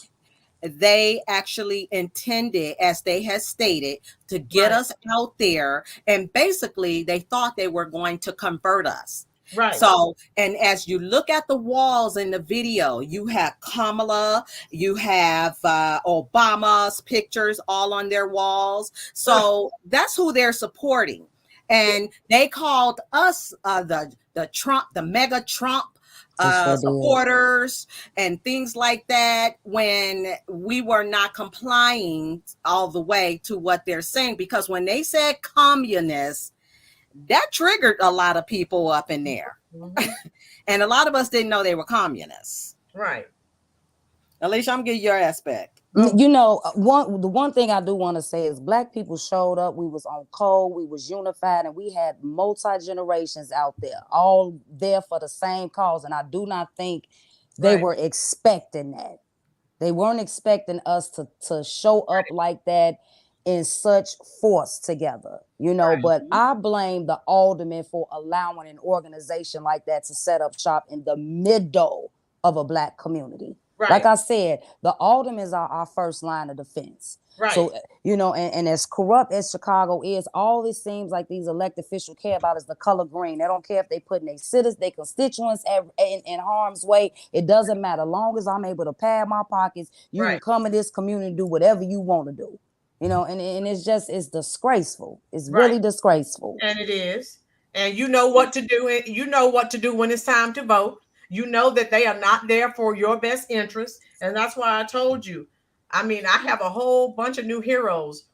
they actually intended, as they had stated, to get us out there. And basically, they thought they were going to convert us. Right. So, and as you look at the walls in the video, you have Kamala, you have Obama's pictures all on their walls. So that's who they're supporting. And they called us the Trump, the mega Trump supporters and things like that, when we were not complying all the way to what they're saying. Because when they said communists, that triggered a lot of people up in there. Mm-hmm. And a lot of us didn't know they were communists. Right. Alicia, I'm getting your aspect. You know, the one thing I do want to say is Black people showed up. We was on code, we was unified, and we had multi-generations out there, all there for the same cause. And I do not think they were expecting that. They weren't expecting us to show up like that in such force together, you know. But I blame the aldermen for allowing an organization like that to set up shop in the middle of a Black community. Right. Like I said, the aldermen are our first line of defense. Right. So, you know, and as corrupt as Chicago is, all it seems like these elected officials care about is the color green. They don't care if they putting their citizens, their constituents in harm's way. It doesn't matter. As long as I'm able to pad my pockets, you can come in this community and do whatever you want to do. You know, and it's disgraceful. It's really disgraceful. And it is. And you know what to do. You know what to do when it's time to vote. You know that they are not there for your best interest. And that's why I told you. I mean, I have a whole bunch of new heroes.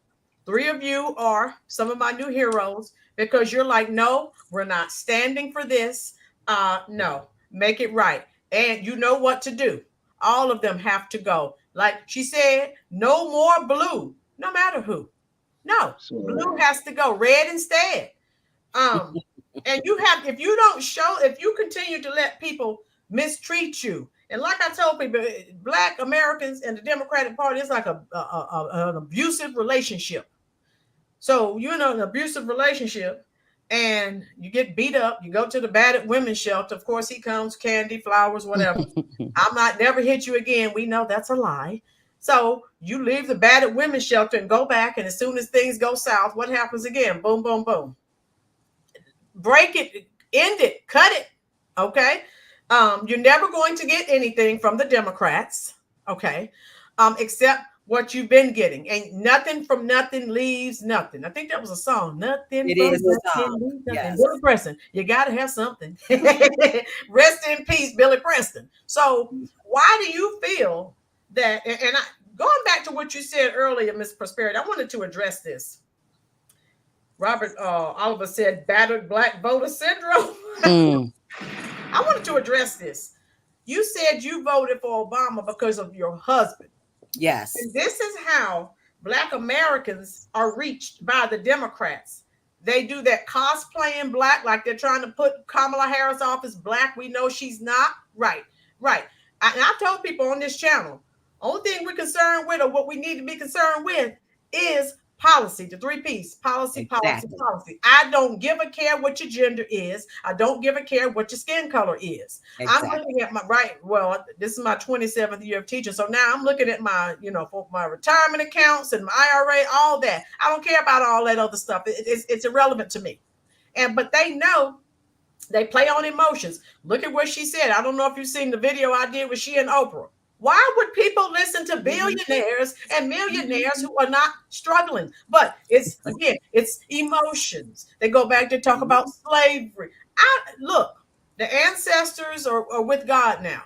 3 of you are some of my new heroes because you're like, no, we're not standing for this. No, make it right. And you know what to do. All of them have to go. Like she said, no more blue, no matter who. No, blue has to go. Red instead. And you have, if you continue to let people mistreat you, and like I told people, Black Americans and the Democratic Party is like an abusive relationship. So you're in an abusive relationship and you get beat up, you go to the battered women's shelter. Of course, he comes, candy, flowers, whatever. I'm not never hit you again. We know that's a lie. So you leave the battered women's shelter and go back. And as soon as things go south, what happens again? Boom, boom, boom. Break it, end it, cut it. Okay. You're never going to get anything from the Democrats. Okay. Except what you've been getting. Ain't nothing from nothing leaves nothing. I think that was a song. Nothing it from is nothing leaves nothing. Yes. Billy Preston. You got to have something. Rest in peace, Billy Preston. So why do you feel that, and going back to what you said earlier, Ms. Prosperity, I wanted to address this. Robert Oliver said battered Black voter syndrome. I wanted to address this. You said you voted for Obama because of your husband. Yes. And this is how Black Americans are reached by the Democrats. They do that cosplaying black, like they're trying to put Kamala Harris off as black. We know she's not. Right, right. And I've told people on this channel, only thing we're concerned with, or what we need to be concerned with, is policy, the 3 P's: policy, policy, Exactly. policy. I don't give a care what your gender is. I don't give a care what your skin color is. I'm Exactly. looking at my well, this is my 27th year of teaching. So now I'm looking at my, for my retirement accounts and my IRA, all that. I don't care about all that other stuff. It's irrelevant to me. But they know. They play on emotions. Look at what she said. I don't know if you've seen the video I did with she and Oprah. Why would people listen to billionaires and millionaires who are not struggling? But it's emotions. They go back to talk about slavery. Look, the ancestors are with God now.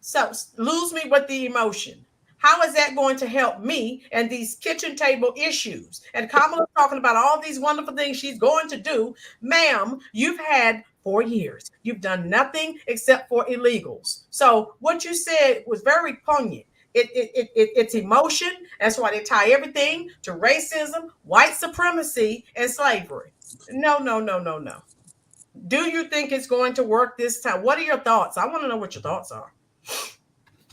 So lose me with the emotion. How is that going to help me and these kitchen table issues? And Kamala's talking about all these wonderful things she's going to do. Ma'am, you've had 4 years. You've done nothing except for illegals. So what you said was very poignant. It's emotion. That's why they tie everything to racism, white supremacy, and slavery. No, no, no, no, no. Do you think it's going to work this time? What are your thoughts? I want to know what your thoughts are.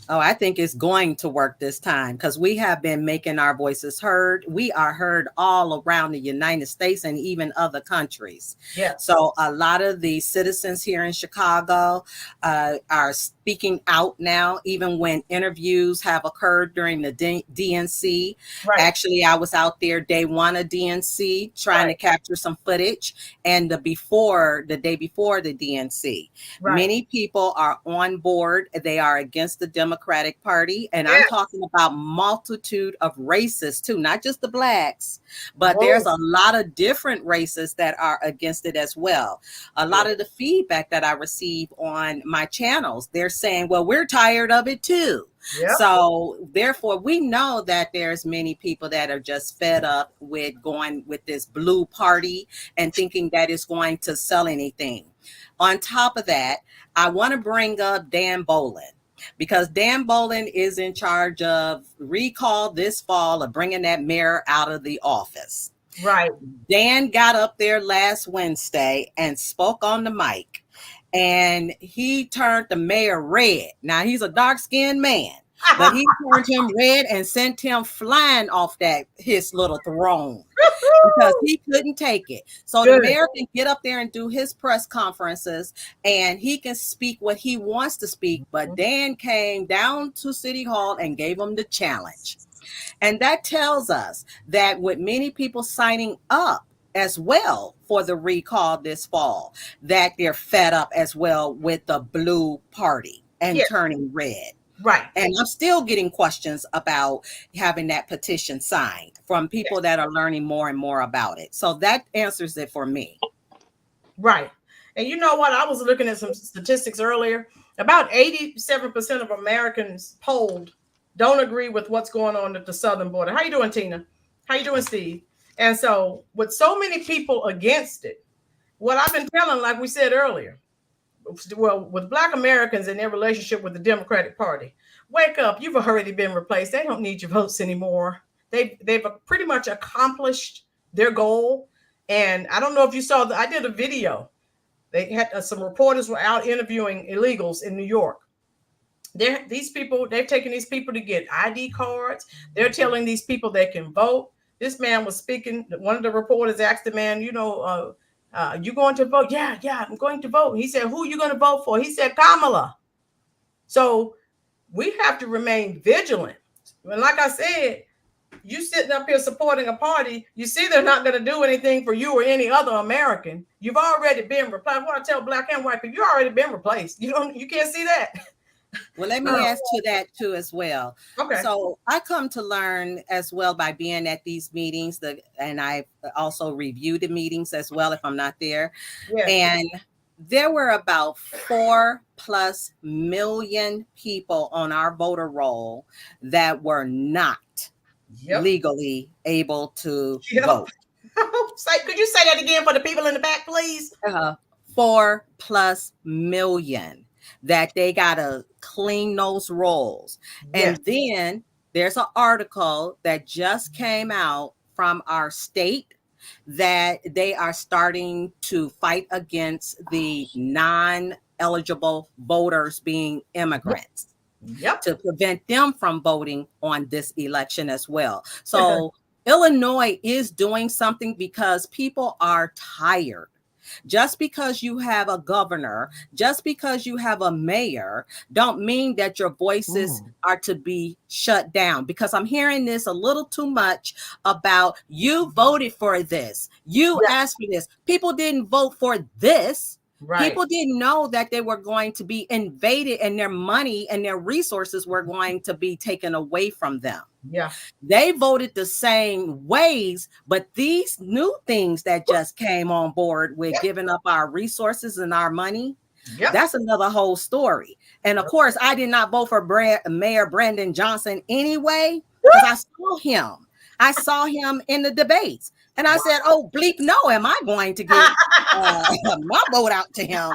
Oh, I think it's going to work this time because we have been making our voices heard. We are heard all around the United States and even other countries. Yeah. So a lot of the citizens here in Chicago are speaking out now, even when interviews have occurred during the DNC. Right. Actually, I was out there day one of DNC trying to capture some footage, and the day before the DNC. Right. Many people are on board. They are against the Democratic Party. And I'm talking about multitude of races too, not just the blacks, but there's a lot of different races that are against it as well. A lot of the feedback that I receive on my channels, they're saying, well, we're tired of it too. Yep. So therefore, we know that there's many people that are just fed up with going with this blue party and thinking that it's going to sell anything. On top of that, I want to bring up Dan Bolin, because Dan Bolin is in charge of recall this fall of bringing that mayor out of the office. Right. Dan got up there last Wednesday and spoke on the mic, and he turned the mayor red. Now, he's a dark-skinned man, but he turned him red and sent him flying off his little throne because he couldn't take it. So the mayor can get up there and do his press conferences, and he can speak what he wants to speak. But Dan came down to City Hall and gave him the challenge. And that tells us that with many people signing up as well for the recall this fall, that they're fed up as well with the blue party and turning red. Right. And I'm still getting questions about having that petition signed from people that are learning more and more about it. So that answers it for me. Right. And you know what? I was looking at some statistics earlier. About 87% of Americans polled don't agree with what's going on at the southern border. How you doing, Tina? How you doing, Steve? And so with so many people against it, what I've been telling, like we said earlier, well, with Black Americans and their relationship with the Democratic Party, wake up. You've already been replaced. They don't need your votes anymore. They've pretty much accomplished their goal. And I don't know if you saw I did a video. They had some reporters were out interviewing illegals in New York. They've taken these people to get ID cards. They're telling these people they can vote. This man was speaking. One of the reporters asked the man, you going to vote? Yeah, I'm going to vote. He said, who are you going to vote for? He said, Kamala. So we have to remain vigilant. And like I said, you sitting up here supporting a party, you see they're not going to do anything for you or any other American. You've already been replaced. What I tell Black and white people, you've already been replaced. You can't see that. Well, let me ask to that too as well. Okay. So I come to learn as well by being at these meetings, and I also review the meetings as well if I'm not there. Yeah. And there were about 4+ million people on our voter roll that were not legally able to vote. Could you say that again for the people in the back, please? 4+ million. That they gotta clean those rolls. And then there's an article that just came out from our state that they are starting to fight against the non-eligible voters being immigrants Yep. to prevent them from voting on this election as well. So Illinois is doing something because people are tired. Just because you have a governor, just because you have a mayor, don't mean that your voices are to be shut down. Because I'm hearing this a little too much about you voted for this, you asked for this. People didn't vote for this. Right. People didn't know that they were going to be invaded and their money and their resources were going to be taken away from them. Yeah. They voted the same ways, but these new things that just came on board with giving up our resources and our money, that's another whole story. And of course, I did not vote for Mayor Brandon Johnson anyway, because I saw him. I saw him in the debates. And I said, oh, bleep, no, am I going to get my vote out to him?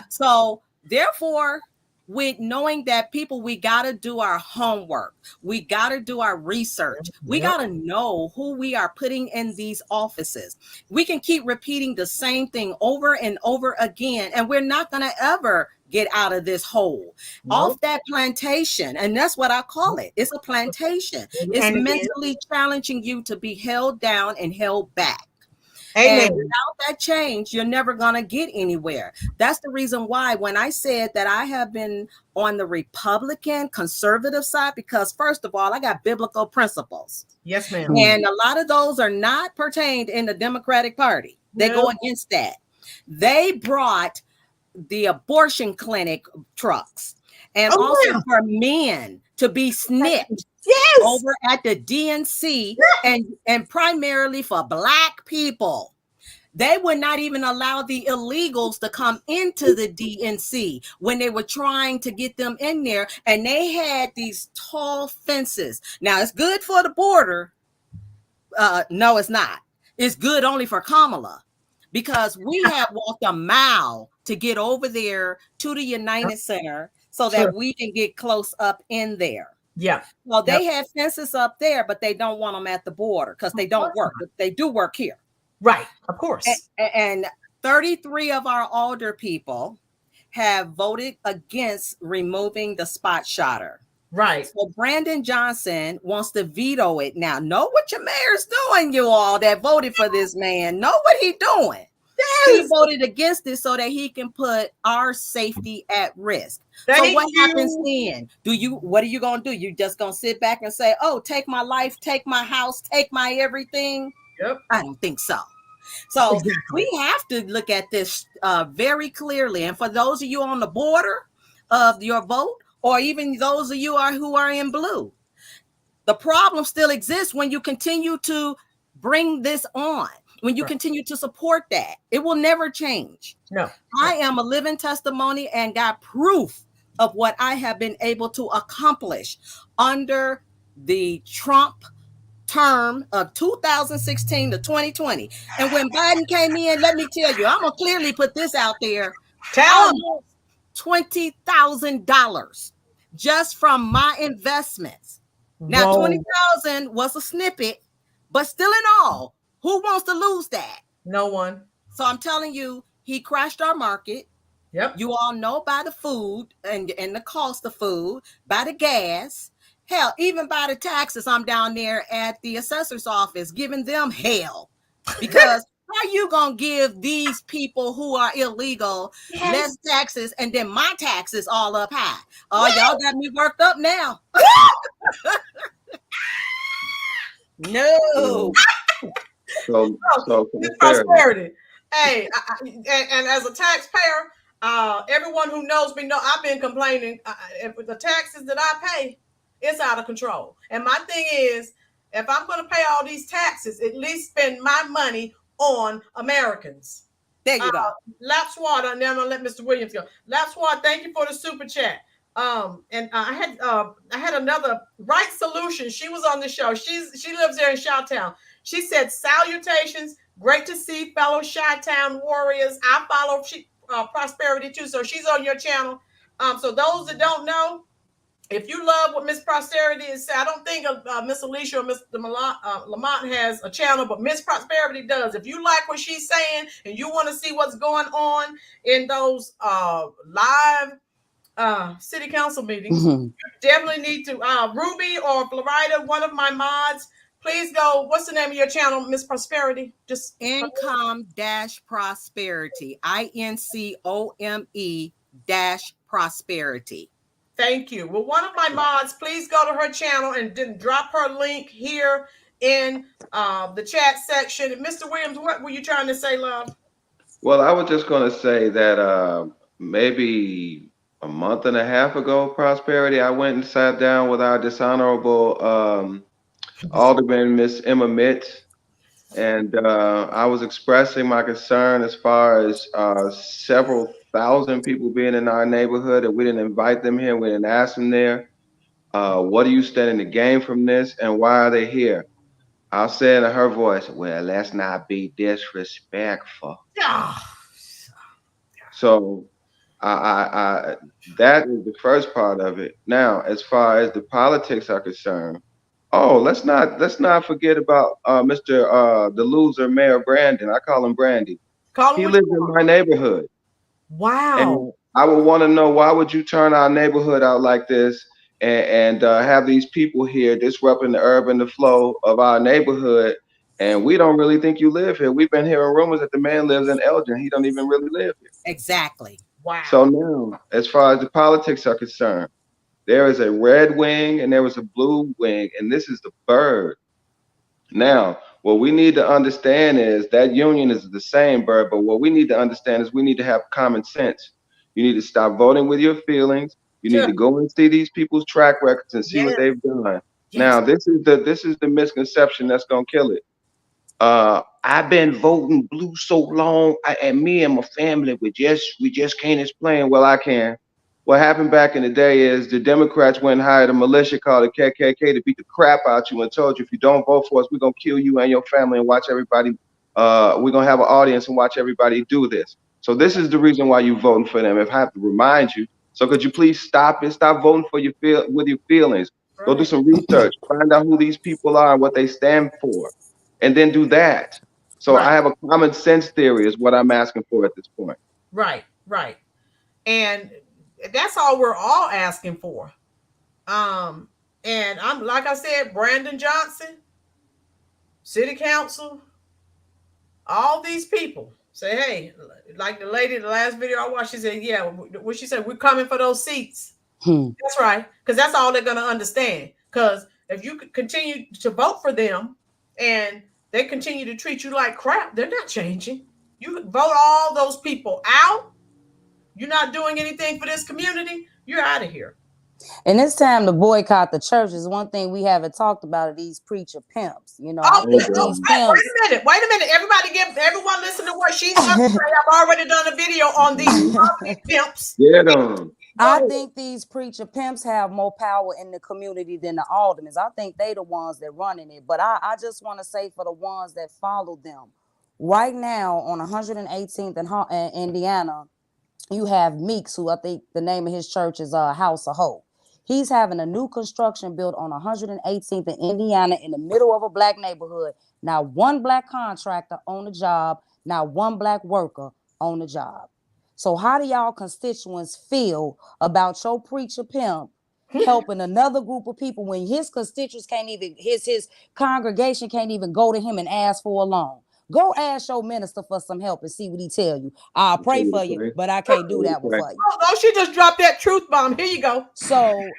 So therefore, with knowing that people, we got to do our homework. We got to do our research. We got to know who we are putting in these offices. We can keep repeating the same thing over and over again, and we're not going to ever get out of this hole. Off that plantation. And that's what I call it. It's a plantation. It's mentally challenging you to be held down and held back. Amen. And without that change, you're never going to get anywhere. That's the reason why when I said that I have been on the Republican conservative side, because first of all, I got biblical principles. Yes, ma'am. And a lot of those are not pertained in the Democratic Party. They go against that. They brought the abortion clinic trucks and also for men to be snipped over at the DNC and primarily for Black people. They would not even allow the illegals to come into the DNC when they were trying to get them in there. And they had these tall fences. Now, it's good for the border. No, it's not. It's good only for Kamala, because we have walked a mile to get over there to the United Center so that we can get close up in there. Yeah. Well, they have fences up there, but they don't want them at the border because they don't work. They do work here. Right. Of course. And 33 of our older people have voted against removing the spot shotter. Right. So Brandon Johnson wants to veto it now. Know what your mayor's doing, you all that voted for this man. Know what he's doing. He voted against it so that he can put our safety at risk. So what happens then? What are you going to do? You just going to sit back and say, oh, take my life, take my house, take my everything? Yep. I don't think so. So we have to look at this very clearly. And for those of you on the border of your vote, or even those of you who are in blue, the problem still exists when you continue to bring this on. When you continue to support that, it will never change. No. I am a living testimony and got proof of what I have been able to accomplish under the Trump term of 2016 to 2020. And when Biden came in, let me tell you, I'm going to clearly put this out there. Almost $20,000 just from my investments. Now, 20,000 was a snippet, but still in all, who wants to lose that? No one. So I'm telling you, he crashed our market. Yep. You all know by the food and the cost of food, by the gas, hell, even by the taxes. I'm down there at the assessor's office giving them hell, because how you gonna give these people who are illegal less taxes and then my taxes all up high? Oh, y'all got me worked up now. No. So prosperity. Hey, and as a taxpayer, everyone who knows me know I've been complaining. If the taxes that I pay, it's out of control. And my thing is, if I'm going to pay all these taxes, at least spend my money on Americans. There you go. Lapswater, and then I'm gonna let Mr. Williams go. Lapswater, thank you for the super chat. And I had another Right Solution. She was on the show. She lives there in Chi-Town. She said, salutations. Great to see fellow Chi-Town warriors. I follow Prosperity too. So she's on your channel. So those that don't know, If you love what Miss Prosperity is saying, I don't think Miss Alicia or Mr. Lamont has a channel, but Miss Prosperity does. If you like what she's saying and you want to see what's going on in those live city council meetings, you definitely need to Ruby or Florida, one of my mods, please go. What's the name of your channel, Miss Prosperity? Just Income dash prosperity. INCOME dash prosperity. Thank you. Well, one of my mods, please go to her channel and then drop her link here in the chat section. And Mr. Williams, what were you trying to say, love? Well, I was just going to say that maybe a month and a half ago, Prosperity, I went and sat down with our dishonorable Alderman, Miss Emma Mitts, and I was expressing my concern as far as several thousand people being in our neighborhood, and we didn't invite them here, we didn't ask them there. What do you stand to gain from this, and why are they here? I'll say in her voice, well, let's not be disrespectful. So that is the first part of it. Now, as far as the politics are concerned, let's not forget about Mr. The loser, Mayor Brandon. I call him Brandy. He lives in my neighborhood. Wow. And I would want to know, why would you turn our neighborhood out like this and have these people here disrupting the flow of our neighborhood? And we don't really think you live here. We've been hearing rumors that the man lives in Elgin. He don't even really live here. Exactly. Wow. So now, as far as the politics are concerned, there is a red wing and there is a blue wing, and this is the bird. Now, what we need to understand is that union is the same bird, but what we need to understand is we need to have common sense. You need to stop voting with your feelings. You need to go and see these people's track records and see what they've done. Now, this is the misconception that's gonna kill it. I've been voting blue so long, and me and my family, we just can't explain. Well, I can. What happened back in the day is the Democrats went and hired a militia called the KKK to beat the crap out you and told you, if you don't vote for us, we're gonna kill you and your family and watch everybody. We're gonna have an audience and watch everybody do this. So this is the reason why you're voting for them. If I have to remind you, so could you please stop it? Stop voting for with your feelings. Go do some research. Find out who these people are and what they stand for, and then do that. So I have a common sense theory is what I'm asking for at this point. Right. And that's all we're all asking for. And I'm, like I said, Brandon Johnson, City Council, all these people say, hey, like the lady, the last video I watched, she said, yeah, what she said, we're coming for those seats. That's right. Because that's all they're going to understand. Because if you continue to vote for them and they continue to treat you like crap, they're not changing. You vote all those people out. You're not doing anything for this community. You're out of here. And it's time to boycott the churches. One thing we haven't talked about are these preacher pimps. You know, I think these pimps. Wait a minute. Everyone listen to what she's going to say. I've already done a video on these pimps. I think these preacher pimps have more power in the community than the aldermen. I think they the ones that running it. But I just want to say, for the ones that follow them, right now on 118th in Indiana, you have Meeks, who I think the name of his church is House of Hope. He's having a new construction built on 118th in Indiana in the middle of a black neighborhood. Not one black contractor on the job, not one black worker on the job. So how do y'all constituents feel about your preacher pimp helping another group of people when his constituents can't even, his congregation can't even go to him and ask for a loan? Go ask your minister for some help and see what he tell you. I'll pray for you, but I can't do that one for you. Oh, she just dropped that truth bomb. Here you go. So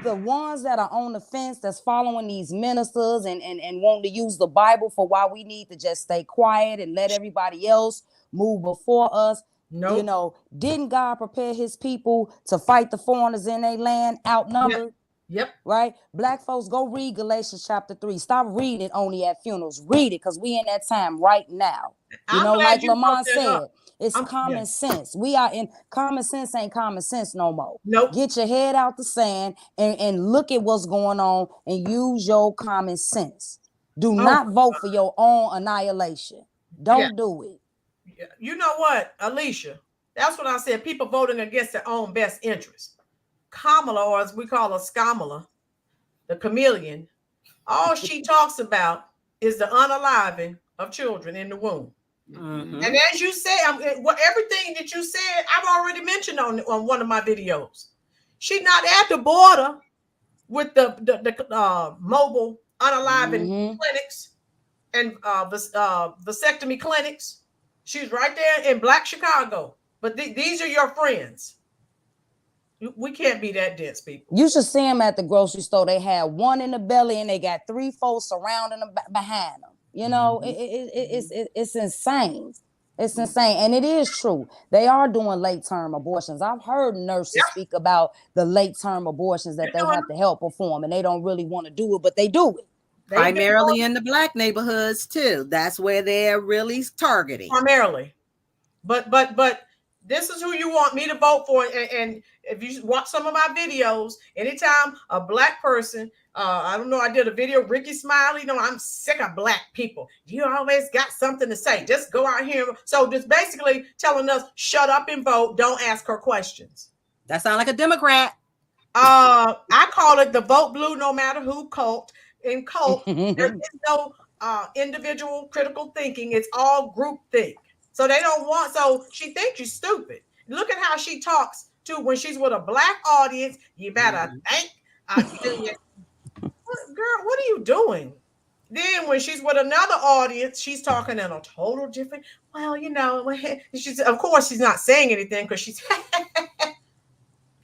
the ones that are on the fence, that's following these ministers and want to use the Bible for why we need to just stay quiet and let everybody else move before us. Nope. You know, didn't God prepare his people to fight the foreigners in their land outnumbered? Yep. Right? Black folks, go read Galatians chapter 3. Stop reading it only at funerals. Read it, because we in that time right now. You know, like Lamont said, it's common sense. We are in common sense, ain't common sense no more. Nope. Get your head out the sand and look at what's going on and use your common sense. Do not vote for your own annihilation. Don't do it. You know what, Alicia? That's what I said. People voting against their own best interest. Kamala, or as we call her, Skamala, the chameleon, all she talks about is the unaliving of children in the womb. Mm-hmm. And as you say, everything that you said, I've already mentioned on one of my videos. She's not at the border with the mobile unaliving clinics and vasectomy clinics. She's right there in Black Chicago. But these are your friends. We can't be that dense, people. You should see them at the grocery store. They had one in the belly and they got 3 folks surrounding them behind them. You know, it's insane. It's insane. And it is true. They are doing late-term abortions. I've heard nurses speak about the late-term abortions that they have to help perform, and they don't really want to do it, but they do it. Primarily in the Black neighborhoods too. That's where they're really targeting. Primarily. But this is who you want me to vote for. And if you watch some of my videos, anytime a Black person, I don't know, I did a video, Ricky Smiley, I'm sick of Black people. You always got something to say. Just go out here. So just basically telling us, shut up and vote. Don't ask her questions. That sounds like a Democrat. I call it the vote blue no matter who cult. In cult, there is no individual critical thinking. It's all group think. So they don't want, so she thinks you're stupid. Look at how she talks to when she's with a Black audience. You better think. Girl, what are you doing? Then when she's with another audience, she's talking in a total different, she's, of course, she's not saying anything because she's,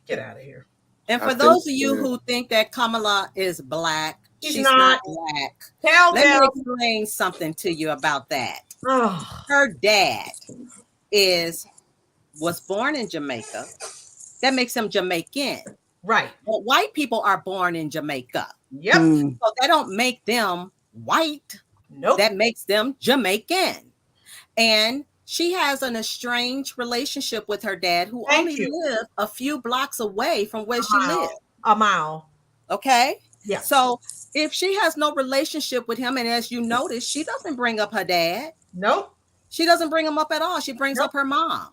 get out of here. And for those of you who think that Kamala is Black, she's not Black. Let me explain something to you about that. Her dad was born in Jamaica. That makes him Jamaican. Right. But white people are born in Jamaica. Yep. So that don't make them white. Nope. That makes them Jamaican. And she has an estranged relationship with her dad, who only lived a few blocks away from where she lived. A mile. Okay? Yeah. So if she has no relationship with him, and as you notice, she doesn't bring up her dad. Nope. She doesn't bring him up at all. She brings up her mom.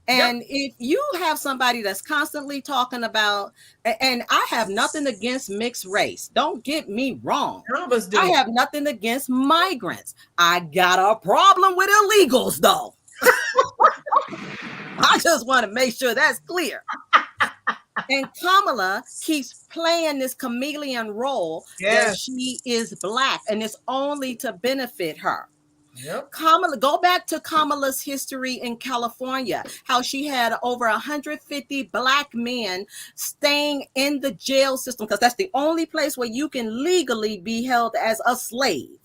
And if you have somebody that's constantly talking about, and I have nothing against mixed race. Don't get me wrong. None of us do. I have nothing against migrants. I got a problem with illegals, though. I just want to make sure that's clear. And Kamala keeps playing this chameleon role that she is Black, and it's only to benefit her. Yep. Kamala, go back to Kamala's history in California, how she had over 150 Black men staying in the jail system, because that's the only place where you can legally be held as a slave.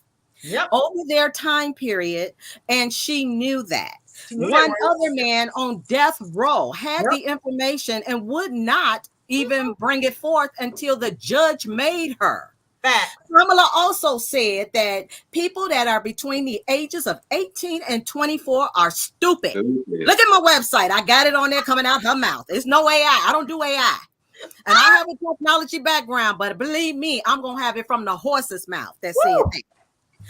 Yep. Over their time period, and she knew that. One other man on death row had the information and would not even bring it forth until the judge made her. Kamala also said that people that are between the ages of 18 and 24 are stupid. Look at my website. I got it on there coming out her mouth. It's no AI. I don't do AI. And I have a technology background, but believe me, I'm going to have it from the horse's mouth that said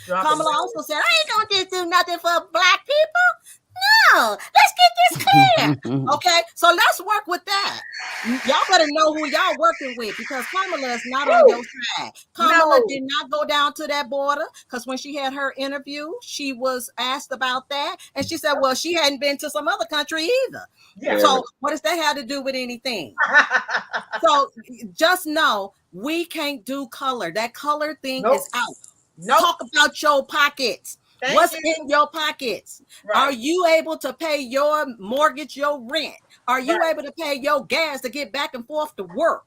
that. Kamala also said, I ain't going to just do nothing for Black people. No, let's get this clear. Okay, so let's work with that. Y'all better know who y'all working with, because Kamala is not on your side. Kamala did not go down to that border, because when she had her interview, she was asked about that, and she said, well, she hadn't been to some other country either. Yeah. So what does that have to do with anything? So just know, we can't do color. That color thing is out. Talk about your pockets. What's in your pockets? Right. Are you able to pay your mortgage, your rent? Are you able to pay your gas to get back and forth to work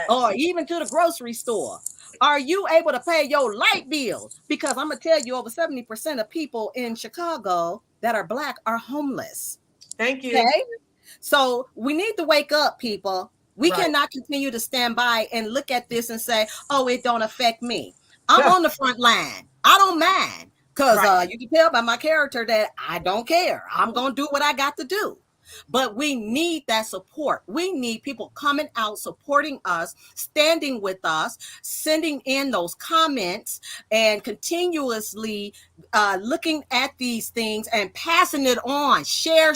or even to the grocery store? Are you able to pay your light bills? Because I'm going to tell you, over 70% of people in Chicago that are Black are homeless. Thank you. Okay? So we need to wake up, people. We cannot continue to stand by and look at this and say, oh, it don't affect me. I'm on the front line. I don't mind. Because you can tell by my character that I don't care. I'm going to do what I got to do. but we need that support. We need people coming out, supporting us, standing with us, sending in those comments, and continuously looking at these things and passing it on. Share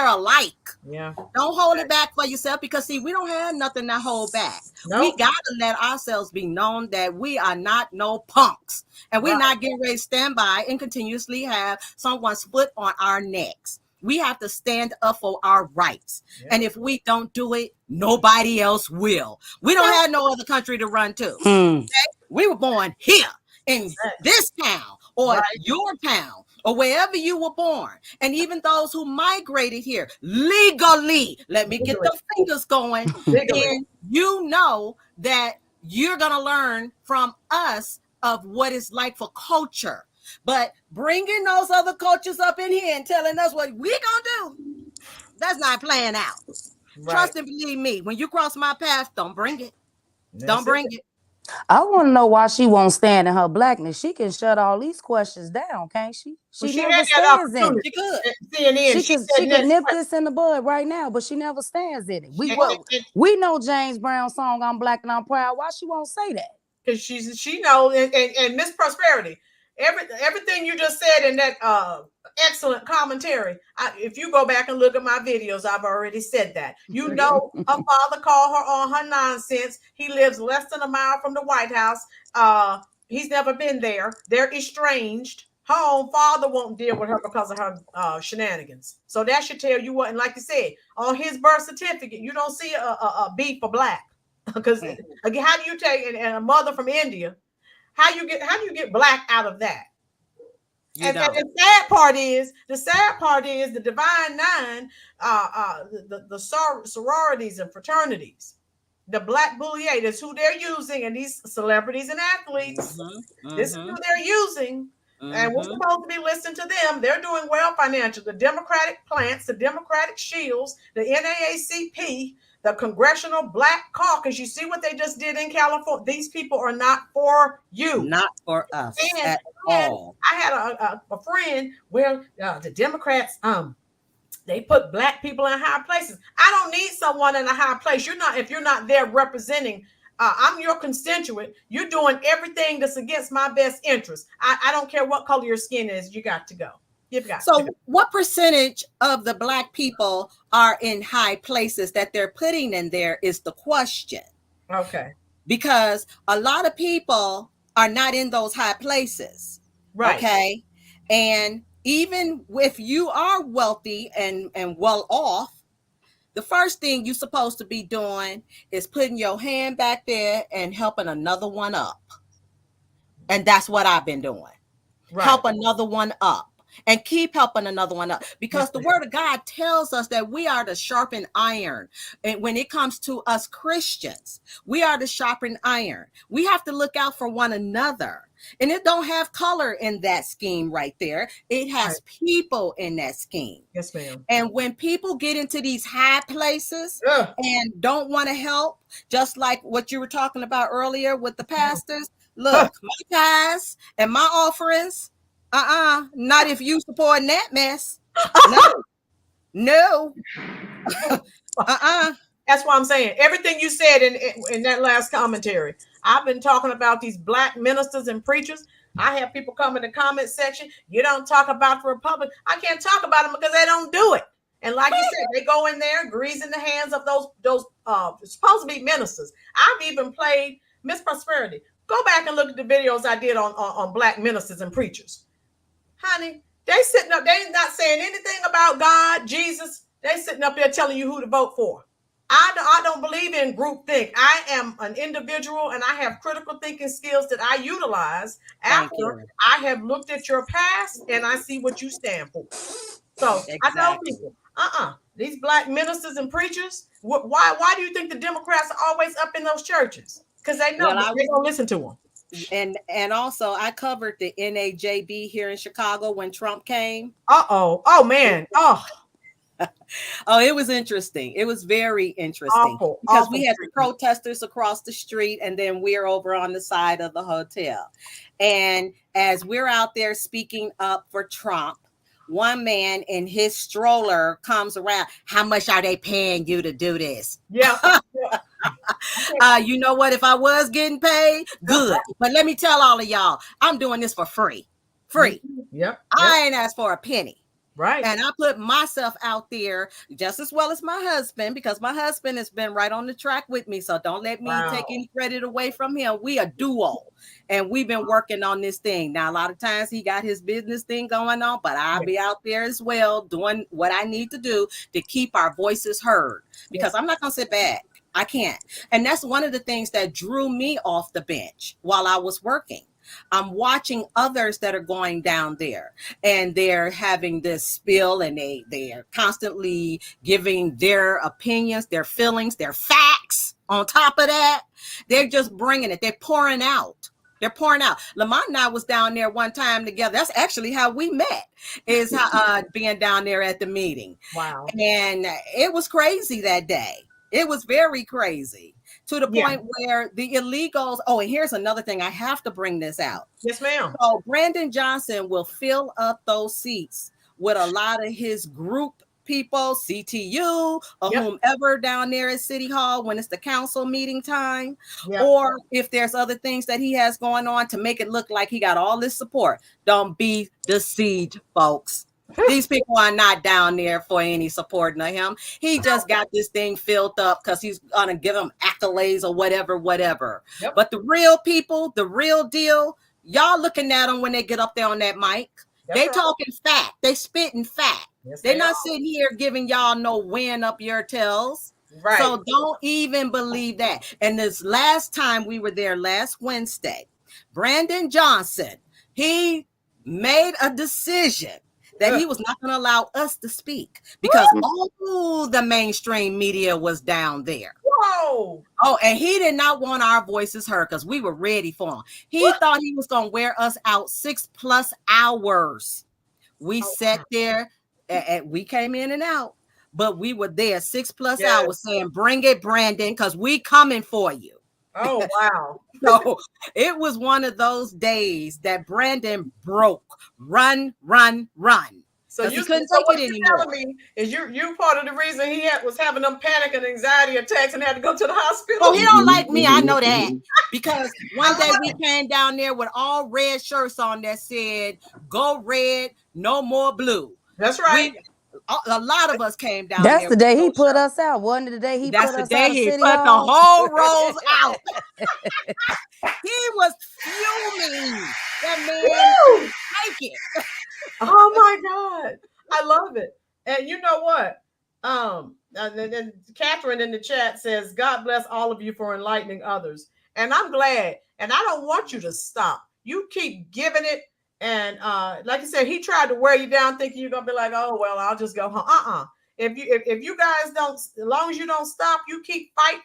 alike. Yeah. Don't hold it back for yourself, because see, we don't have nothing to hold back. Nope. We got to let ourselves be known that we are not no punks, and we're not getting ready to stand by and continuously have someone's foot on our necks. We have to stand up for our rights. Yeah. And if we don't do it, nobody else will. We don't have no other country to run to. Okay? We were born here in this town or your town or wherever you were born. And even those who migrated here legally, let me get the fingers going, then you know that you're going to learn from us of what it's like for culture. But bringing those other cultures up in here and telling us what we're going to do, that's not playing out. Trust and believe me, when you cross my path, don't bring it. Don't bring it. I want to know why she won't stand in her blackness. She can shut all these questions down, can't she? She never stands in it. She could nip this in the bud right now, but she never stands in it. We know James Brown's song, I'm Black and I'm Proud. Why she won't say that? Because she knows, and Miss Prosperity, everything you just said in that excellent commentary, if you go back and look at my videos, I've already said that. You know, her father called her on her nonsense. He lives less than a mile from the White House. He's never been there. They're estranged. Her own father won't deal with her because of her shenanigans. So that should tell you what. And like you said, on his birth certificate, you don't see a B for black. Because again, how do you take and a mother from India? How do you get black out of that? And the sad part is the Divine Nine, the sororities and fraternities, the Black Bullier, that's who they're using, and these celebrities and athletes, this is who they're using. And we're supposed to be listening to them. They're doing well financially. The Democratic plants, the Democratic shields, the NAACP, the Congressional Black Caucus. You see what they just did in California? These people are not for you. Not for us at all. I had a friend where the Democrats, they put black people in high places. I don't need someone in a high place. If you're not there representing, I'm your constituent. You're doing everything that's against my best interest. I don't care what color your skin is. You got to go. What percentage of the black people are in high places that they're putting in there is the question. Okay. Because a lot of people are not in those high places. Right. Okay. And even if you are wealthy and well off, the first thing you're supposed to be doing is putting your hand back there and helping another one up. And that's what I've been doing. Right. Help another one up. And keep helping another one up, because the word of God tells us that we are to sharpen iron. And when it comes to us Christians, we are to sharpen iron. We have to look out for one another. And it don't have color in that scheme right there. It has people in that scheme. Yes, ma'am. And when people get into these high places and don't want to help, just like what you were talking about earlier with the pastors, look, my tithes and my offerings, not if you supporting that mess. No. That's why I'm saying everything you said in that last commentary. I've been talking about these black ministers and preachers. I have people come in the comment section. You don't talk about the Republic. I can't talk about them because they don't do it. And like you said, they go in there greasing the hands of those supposed to be ministers. I've even played Miss Prosperity. Go back and look at the videos I did on black ministers and preachers. Honey, they sitting up, they not saying anything about God, Jesus. They sitting up there telling you who to vote for. I don't believe in groupthink. I am an individual and I have critical thinking skills that I utilize after I have looked at your past and I see what you stand for. So I tell people, these black ministers and preachers, why do you think the Democrats are always up in those churches? Because they know they're going to listen to them. And also I covered the NAJB here in Chicago when Trump came. Oh man. It was interesting. It was very interesting because we had the protesters across the street and then we're over on the side of the hotel. And as we're out there speaking up for Trump, one man in his stroller comes around. How much are they paying you to do this? Yeah. You know what? If I was getting paid, good. But let me tell all of y'all, I'm doing this for free. Free. Yep. I ain't asked for a penny. Right. And I put myself out there just as well as my husband, because my husband has been right on the track with me. So don't let me take any credit away from him. We a duo, and we've been working on this thing. Now, a lot of times he got his business thing going on, but I'll be out there as well doing what I need to do to keep our voices heard, because I'm not going to sit back. I can't. And that's one of the things that drew me off the bench while I was working. I'm watching others that are going down there, and they're having this spill, and they are constantly giving their opinions, their feelings, their facts. On top of that, they're just bringing it. They're pouring out. They're pouring out. Lamont and I was down there one time together. That's actually how we met, is how, being down there at the meeting. Wow. And it was crazy that day. It was very crazy, to the point where the illegals. Oh, and here's another thing. I have to bring this out. Yes, ma'am. So Brandon Johnson will fill up those seats with a lot of his group people, CTU, or whomever down there at City Hall when it's the council meeting time, or if there's other things that he has going on to make it look like he got all this support. Don't be deceived, folks. These people are not down there for any support of him. He just got this thing filled up because he's gonna give them accolades or whatever. But the real people, the real deal, y'all looking at them when they get up there on that mic. They talking fact. They spitting fact. They're not sitting here giving y'all no wind up your tails. Right. So don't even believe that. And this last time we were there last Wednesday, Brandon Johnson, he made a decision that he was not going to allow us to speak, because all the mainstream media was down there. Whoa. Oh, and he did not want our voices heard because we were ready for him. He thought he was going to wear us out 6+ hours. We sat there, and we came in and out, but we were there 6+ hours saying, bring it, Brandon, because we coming for you. Oh, wow. So it was one of those days that Brandon broke. Run. So you couldn't so take what it you're anymore. telling me is you part of the reason he was having them panic and anxiety attacks and had to go to the hospital. Oh, he don't like me. I know that, because one day we came down there with all red shirts on that said, "Go red, no more blue." That's right. A lot of us came down That's there. the day he put us out. Wasn't it the day he put us out of City That's the day he put the Hall? whole rows out. He was fuming. That man take it. Oh my God. I love it. And you know what? And Catherine in the chat says, God bless all of you for enlightening others. And I'm glad. And I don't want you to stop. You keep giving it. And like I said, he tried to wear you down thinking you're gonna be like, oh well, I'll just go home. If you guys don't, as long as you don't stop, you keep fight.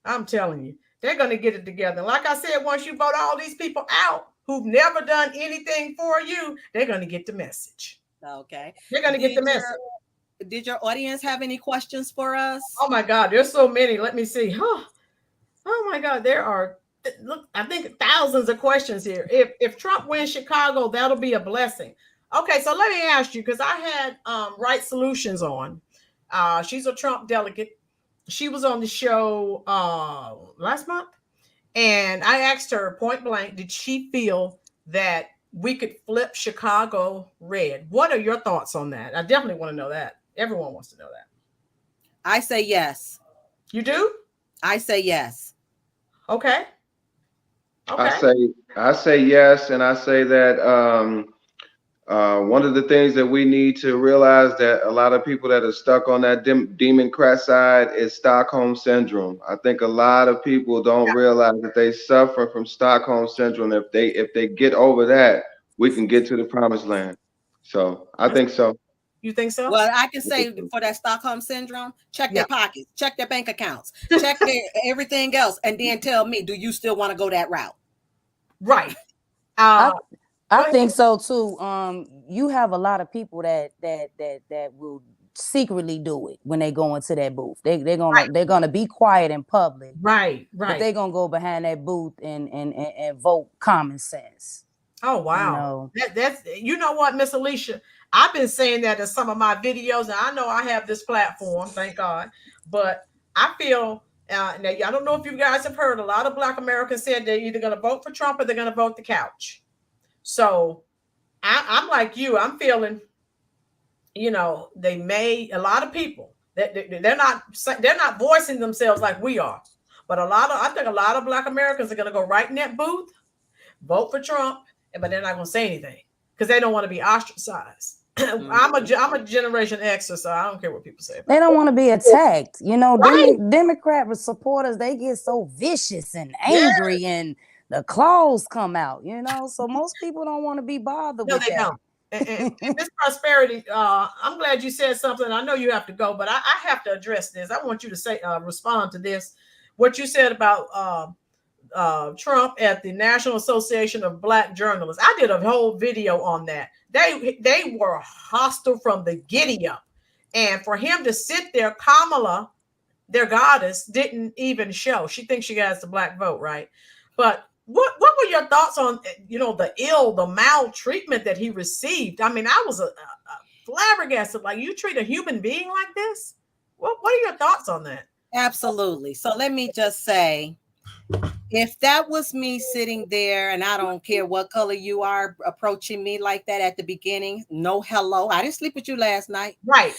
I'm telling you, they're gonna get it together. And like I said, once you vote all these people out who've never done anything for you, they're gonna get the message. Okay. They're gonna get the message. Did your audience have any questions for us? Oh my God, there's so many. Let me see. Oh my God, there are. Look, I think thousands of questions here. If Trump wins Chicago, that'll be a blessing. Okay, so let me ask you, because I had Right Solutions on. She's a Trump delegate. She was on the show last month, and I asked her point blank, did she feel that we could flip Chicago red? What are your thoughts on that? I definitely want to know that. Everyone wants to know that. I say yes. You do? I say yes. Okay. I say yes, and I say that one of the things that we need to realize that a lot of people that are stuck on that Democrat side is Stockholm syndrome. I think a lot of people don't realize that they suffer from Stockholm syndrome. If they get over that, we can get to the promised land. So I think so. You think so? Well, I can say for that Stockholm syndrome, check their pockets, check their bank accounts, check their everything else, and then tell me, do you still want to go that route? Right. I think so too. You have a lot of people that will secretly do it when they go into that booth. They're gonna be quiet in public. Right. But they're gonna go behind that booth and vote common sense. Oh You wow. know, That's you know what, Miss Alicia, I've been saying that in some of my videos, and I know I have this platform, thank God. But I feel now I don't know if you guys have heard, a lot of Black Americans said they're either going to vote for Trump or they're going to vote the couch. So I'm like you. I'm feeling, they may, a lot of people that they're not voicing themselves like we are, but I think a lot of Black Americans are going to go right in that booth, vote for Trump, but they're not going to say anything because they don't want to be ostracized. I'm a Generation Xer, so I don't care what people say they about don't want to be attacked. You know, it. Right? Democrat supporters, they get so vicious and Yeah. angry and the claws come out, you know. So most people don't want to be bothered No, with they that. don't. And Miss Prosperity, I'm glad you said something. I know you have to go, but I have to address this. I want you to say, respond to this. What you said about Trump at the National Association of Black Journalists. I did a whole video on that. They were hostile from the giddy up, and for him to sit there, Kamala, their goddess, didn't even show. She thinks she has the black vote, right? But what were your thoughts on the maltreatment that he received? I mean, I was a flabbergasted. Like, you treat a human being like this? What are your thoughts on that? Absolutely. So let me just say, if that was me sitting there, and I don't care what color you are approaching me like that at the beginning, no hello. I didn't sleep with you last night. Right.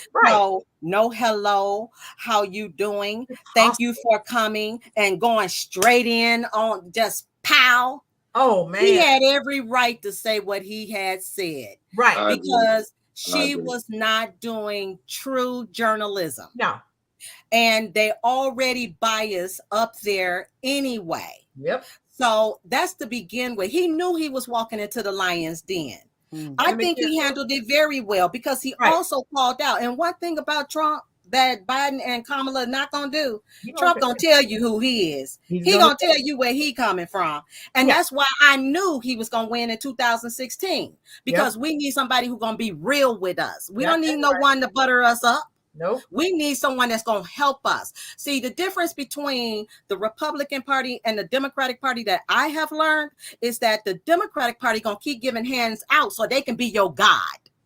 No hello. How you doing? Thank you for coming, and going straight in on just pow. Oh man. He had every right to say what he had said. Right. Because she was not doing true journalism. No. And they already biased up there anyway. Yep. So that's to begin with. He knew he was walking into the lion's den. I think he handled it very well, because he also called out. And one thing about Trump that Biden and Kamala are not going to do, Trump going to tell you who he is. He going to tell you where he coming from. And that's why I knew he was going to win in 2016, because we need somebody who's going to be real with us. We don't need no one to butter us up. Nope. We need someone that's going to help us. See, the difference between the Republican Party and the Democratic Party that I have learned is that the Democratic Party going to keep giving hands out so they can be your God.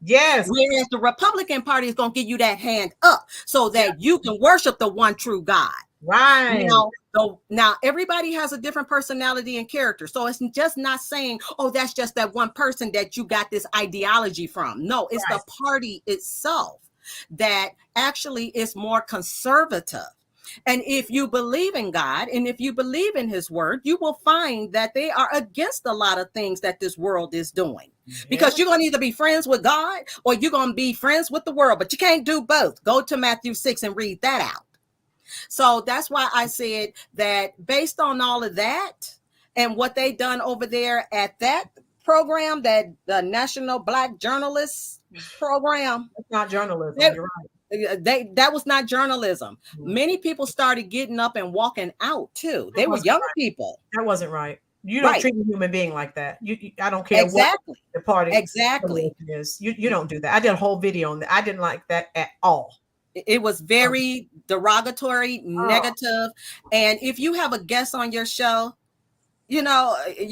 Yes. Whereas the Republican Party is going to give you that hand up so that you can worship the one true God. Right. Now everybody has a different personality and character. So it's just not saying, oh, that's just that one person that you got this ideology from. No, it's the party itself that actually is more conservative. And if you believe in God and if you believe in his word, you will find that they are against a lot of things that this world is doing. Because you're going to either be friends with God or you're going to be friends with the world, but you can't do both. Go to Matthew 6 and read that out. So that's why I said that based on all of that and what they done over there at that program, that the National Black Journalists Program. That's not journalism. You're right. That was not journalism. Many people started getting up and walking out too. They were young people. That wasn't right. You don't treat a human being like that. I don't care what the party is. You don't do that. I did a whole video on that. I didn't like that at all. It was very derogatory, negative. And if you have a guest on your show, you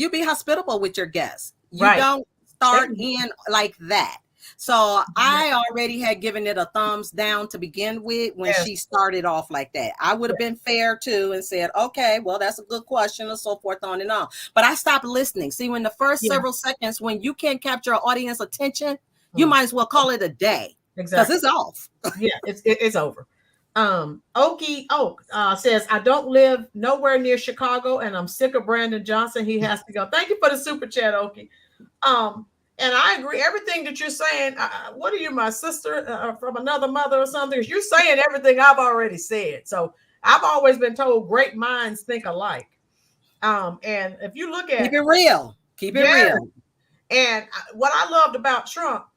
be hospitable with your guests. You don't start in like that. So I already had given it a thumbs down to begin with when she started off like that. I would have been fair too and said, okay, well, that's a good question and so forth, on and on. But I stopped listening. See, when the first several seconds, when you can't capture an audience attention, you might as well call it a day. Exactly. Because it's off. It's over. Okie Oak says, I don't live nowhere near Chicago and I'm sick of Brandon Johnson. He has to go. Thank you for the super chat, Okie. And I agree everything that you're saying. What are you, my sister from another mother or something? You're saying everything I've already said. So I've always been told great minds think alike. And if you look at keep it real. And what I loved about Trump,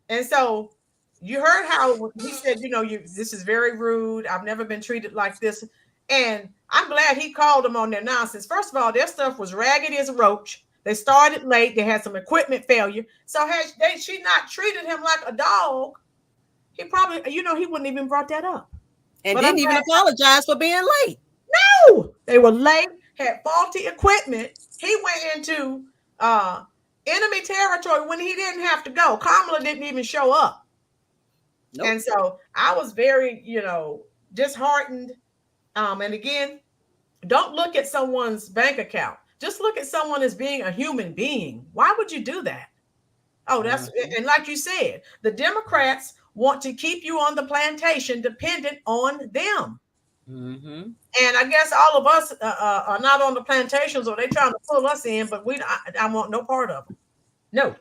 and so you heard how he said, this is very rude. I've never been treated like this. And I'm glad he called them on their nonsense. First of all, their stuff was raggedy as a roach. They started late. They had some equipment failure. So had she not treated him like a dog, he probably, he wouldn't even brought that up. And didn't even apologize for being late. No, they were late, had faulty equipment. He went into enemy territory when he didn't have to go. Kamala didn't even show up. Nope. And so I was very, disheartened. And again, don't look at someone's bank account. Just look at someone as being a human being. Why would you do that? Oh, that's, and like you said, the Democrats want to keep you on the plantation dependent on them. And I guess all of us are not on the plantations, or they trying to pull us in, but I want no part of them. No.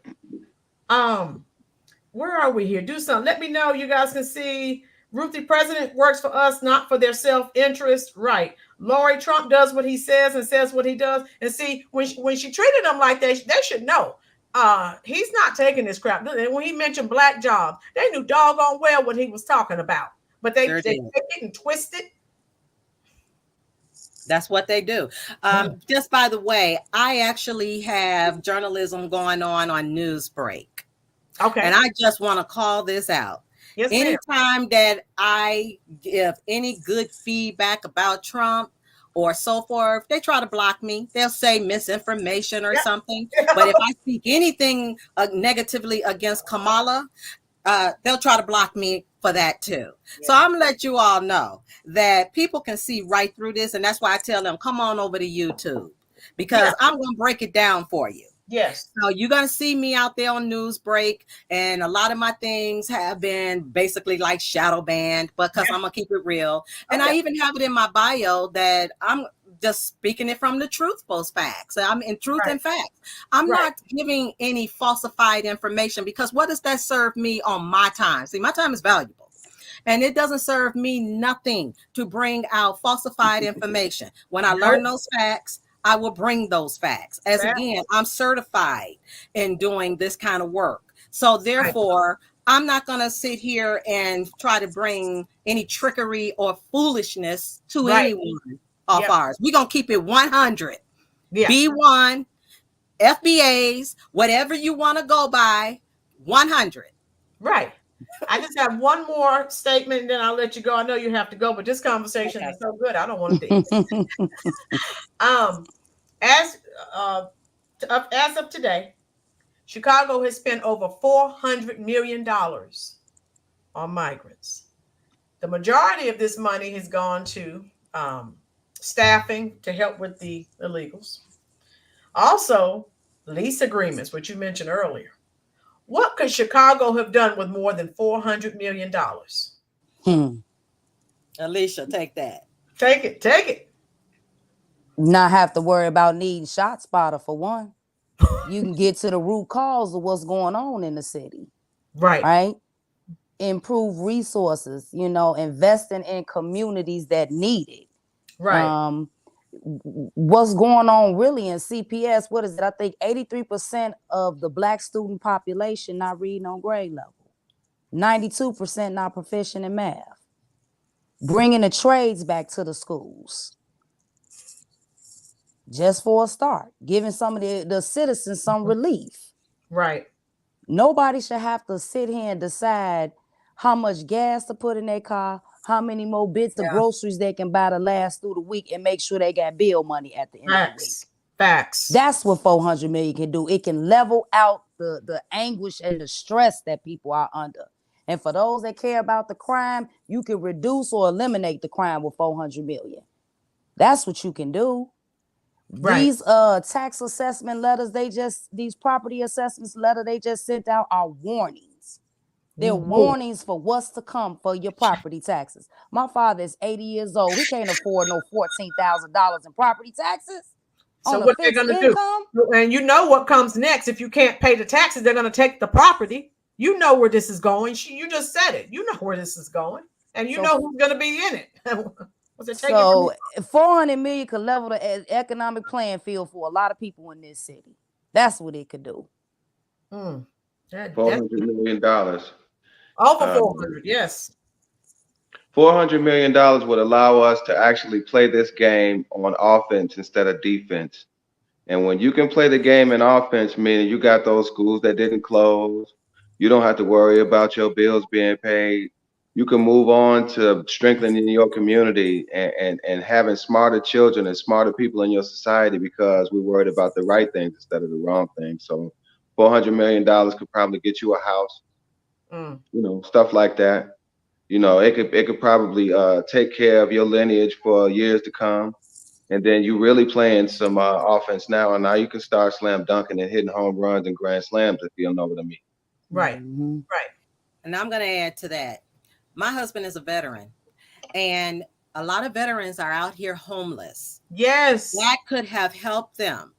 Where are we here? Do something. Let me know. You guys can see Ruthie, president works for us, not for their self-interest. Right. Lori, Trump does what he says and says what he does. And see, when she treated them like that, they should know. He's not taking this crap. And when he mentioned black jobs, they knew doggone well what he was talking about. But they didn't twist it. That's what they do. Just by the way, I actually have journalism going on Newsbreak. Okay. And I just want to call this out. Yes, anytime that I give any good feedback about Trump or so forth, they try to block me. They'll say misinformation or something. But if I speak anything negatively against Kamala, they'll try to block me for that too. So I'm gonna let you all know that people can see right through this. And that's why I tell them, come on over to YouTube, because I'm gonna break it down for you. Yes. So you're going to see me out there on Newsbreak, and a lot of my things have been basically like shadow banned, because I'm going to keep it real. And I even have it in my bio that I'm just speaking it from the truthful facts. I'm in truth and facts. I'm not giving any falsified information, because what does that serve me on my time? See, my time is valuable. And it doesn't serve me nothing to bring out falsified information. When I learn those facts, I will bring those facts. As again, I'm certified in doing this kind of work. So therefore, I'm not going to sit here and try to bring any trickery or foolishness to anyone off ours. We're going to keep it 100. B1, FBAs, whatever you want to go by, 100. Right. I just have one more statement, and then I'll let you go. I know you have to go, but this conversation is so good. I don't want to do as of today, Chicago has spent over $400 million on migrants. The majority of this money has gone to staffing to help with the illegals. Also, lease agreements, which you mentioned earlier. What could Chicago have done with more than $400 million? Alicia, take that. Take it. Not have to worry about needing ShotSpotter for one. You can get to the root cause of what's going on in the city. Right. Improve resources, investing in communities that need it. Right. What's going on really in CPS? What is it? I think 83% of the Black student population not reading on grade level. 92% not proficient in math. Bringing the trades back to the schools. Just for a start, giving some of the citizens some relief. Right. Nobody should have to sit here and decide how much gas to put in their car, how many more bits of groceries they can buy to last through the week, and make sure they got bill money at the end of the week. Facts. That's what $400 million can do. It can level out the anguish and the stress that people are under. And for those that care about the crime, you can reduce or eliminate the crime with $400 million. That's what you can do. Right. These tax assessment letters, these property assessments letter they just sent out are warnings. They're warnings for what's to come for your property taxes. My father is 80 years old. He can't afford no $14,000 in property taxes. So what they're going to do, and you know what comes next. If you can't pay the taxes, they're going to take the property. You know where this is going. You just said it. You know where this is going, and you know who's going to be in it. So $400 million could level the economic playing field for a lot of people in this city. That's what it could do. $400 million. Over 400, yes. $400 million would allow us to actually play this game on offense instead of defense. And when you can play the game in offense, meaning you got those schools that didn't close, you don't have to worry about your bills being paid. You can move on to strengthening your community and having smarter children and smarter people in your society, because we're worried about the right things instead of the wrong things. So $400 million could probably get you a house, Mm. stuff like that. It could probably take care of your lineage for years to come. And then you really playing some offense now, and now you can start slam dunking and hitting home runs and grand slams, if you know what I mean. Right. Mhm. Right. And I'm going to add to that. My husband is a veteran, and a lot of veterans are out here homeless. Yes. That could have helped them.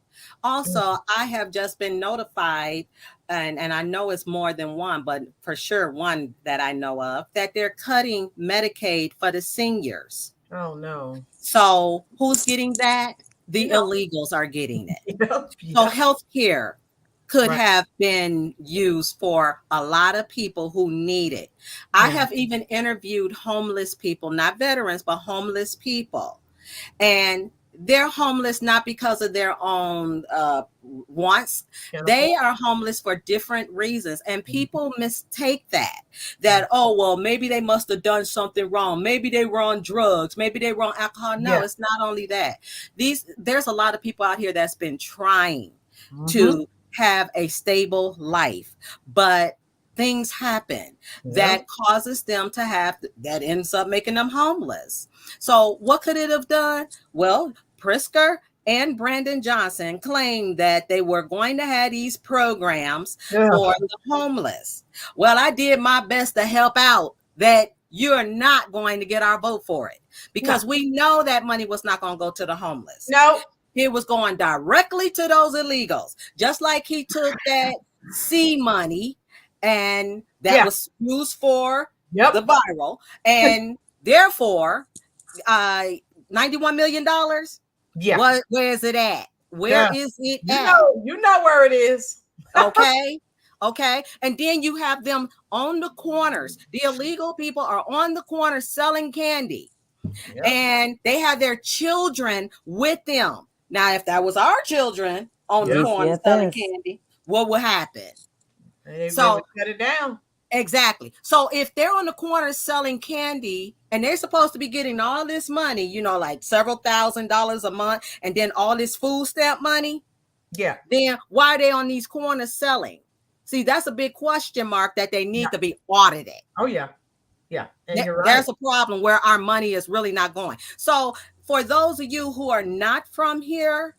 Also, I have just been notified, and I know it's more than one, but for sure one that I know of, that they're cutting Medicaid for the seniors. Oh no. So who's getting that? The You know. illegals are getting it. Yep. So Yep. health care could Right. have been used for a lot of people who need it. I Yeah. have even interviewed homeless people, not veterans, but homeless people. And they're homeless not because of their own wants. They are homeless for different reasons. And people mistake that, oh, well, maybe they must have done something wrong. Maybe they were on drugs. Maybe they were on alcohol. No, it's not only that. There's a lot of people out here that's been trying to have a stable life, but things happen that causes them to have, that ends up making them homeless. So what could it have done? Well, Pritzker and Brandon Johnson claimed that they were going to have these programs for the homeless. Well, I did my best to help out that you're not going to get our vote for it, because we know that money was not going to go to the homeless. No. It was going directly to those illegals, just like he took that C money and that was used for the viral, and therefore $91 million. Yeah. Where is it at? Where is it at? You know where it is. Okay. Okay. And then you have them on the corners. The illegal people are on the corner selling candy. And they have their children with them. Now, if that was our children on the corner selling candy, what would happen? They So cut it down. Exactly. So if they're on the corner selling candy and they're supposed to be getting all this money, like several $1,000s a month, and then all this food stamp money, then why are they on these corners selling? See, that's a big question mark that they need to be audited. Oh, yeah. Yeah. And you're right. There's a problem where our money is really not going. So for those of you who are not from here,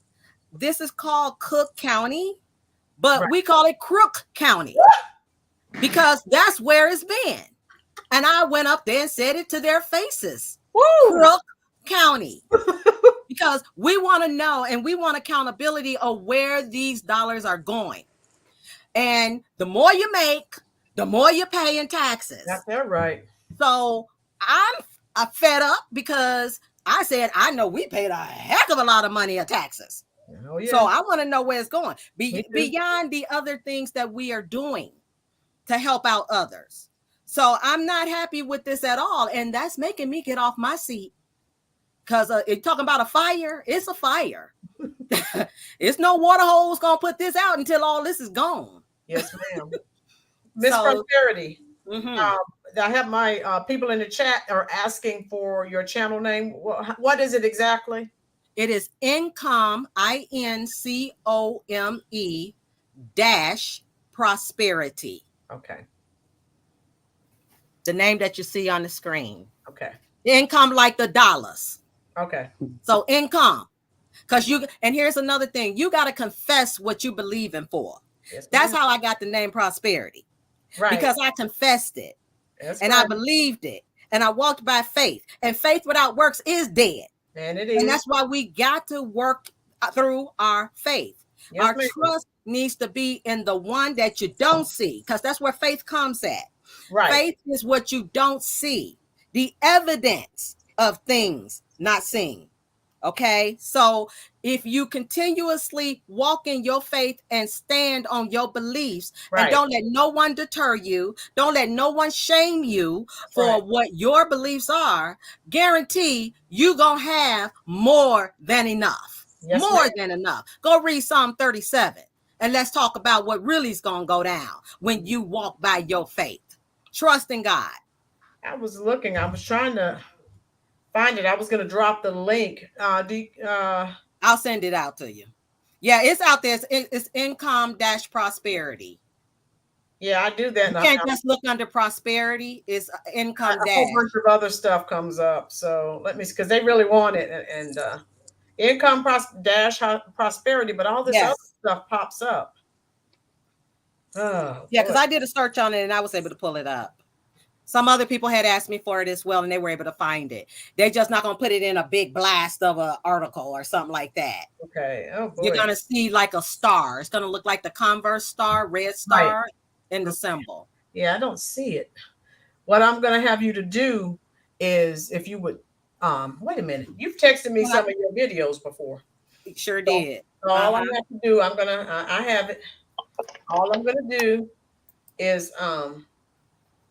this is called Cook County, but we call it Crook County because that's where it's been. And I went up there and said it to their faces. Crook County. Because we want to know and we want accountability of where these dollars are going. And the more you make, the more you pay in taxes. That's right. So I'm fed up because I said, I know we paid a heck of a lot of money in taxes. Oh, yeah. So I want to know where it's going. Beyond the other things that we are doing to help out others. So I'm not happy with this at all. And that's making me get off my seat. Because you're talking about a fire, it's a fire. It's no water hose going to put this out until all this is gone. Yes, ma'am. Miss Prosperity. Mm-hmm. I have my people in the chat are asking for your channel name. What is it exactly? It is Income, INCOME -prosperity. Okay. The name that you see on the screen. Okay. Income like the dollars. Okay. So income. And here's another thing. You got to confess what you believe in for. Yes, that's how I got the name Prosperity. Right. Because I confessed it. And I believed it. And I walked by faith. And faith without works is dead. And it is. And that's why we got to work through our faith. Yes, our trust needs to be in the one that you don't see, because that's where faith comes at. Right. Faith is what you don't see, the evidence of things not seen. Okay, so if you continuously walk in your faith and stand on your beliefs, and don't let no one deter you, don't let no one shame you for what your beliefs are, guarantee you gonna have more than enough. Yes, more than enough. Go read Psalm 37 and let's talk about what really is gonna go down when you walk by your faith. Trust in God. I was looking, I was trying to find it. I was going to drop the link. I'll send it out to you. Yeah, it's out there. It's income-prosperity. Yeah, I do that. You can't just look under prosperity. It's income a whole bunch of other stuff comes up. So let me, because they really want it, and income prosperity, but all this other stuff pops up. Oh, yeah, because I did a search on it and I was able to pull it up. Some other people had asked me for it as well, and they were able to find it. They're just not going to put it in a big blast of an article or something like that. Okay. Oh, boy. You're going to see like a star. It's going to look like the Converse star, red star, in the symbol. Yeah, I don't see it. What I'm going to have you to do is, if you would, wait a minute. You've texted me some of your videos before. Sure did. So all I have to do, I have it. All I'm going to do is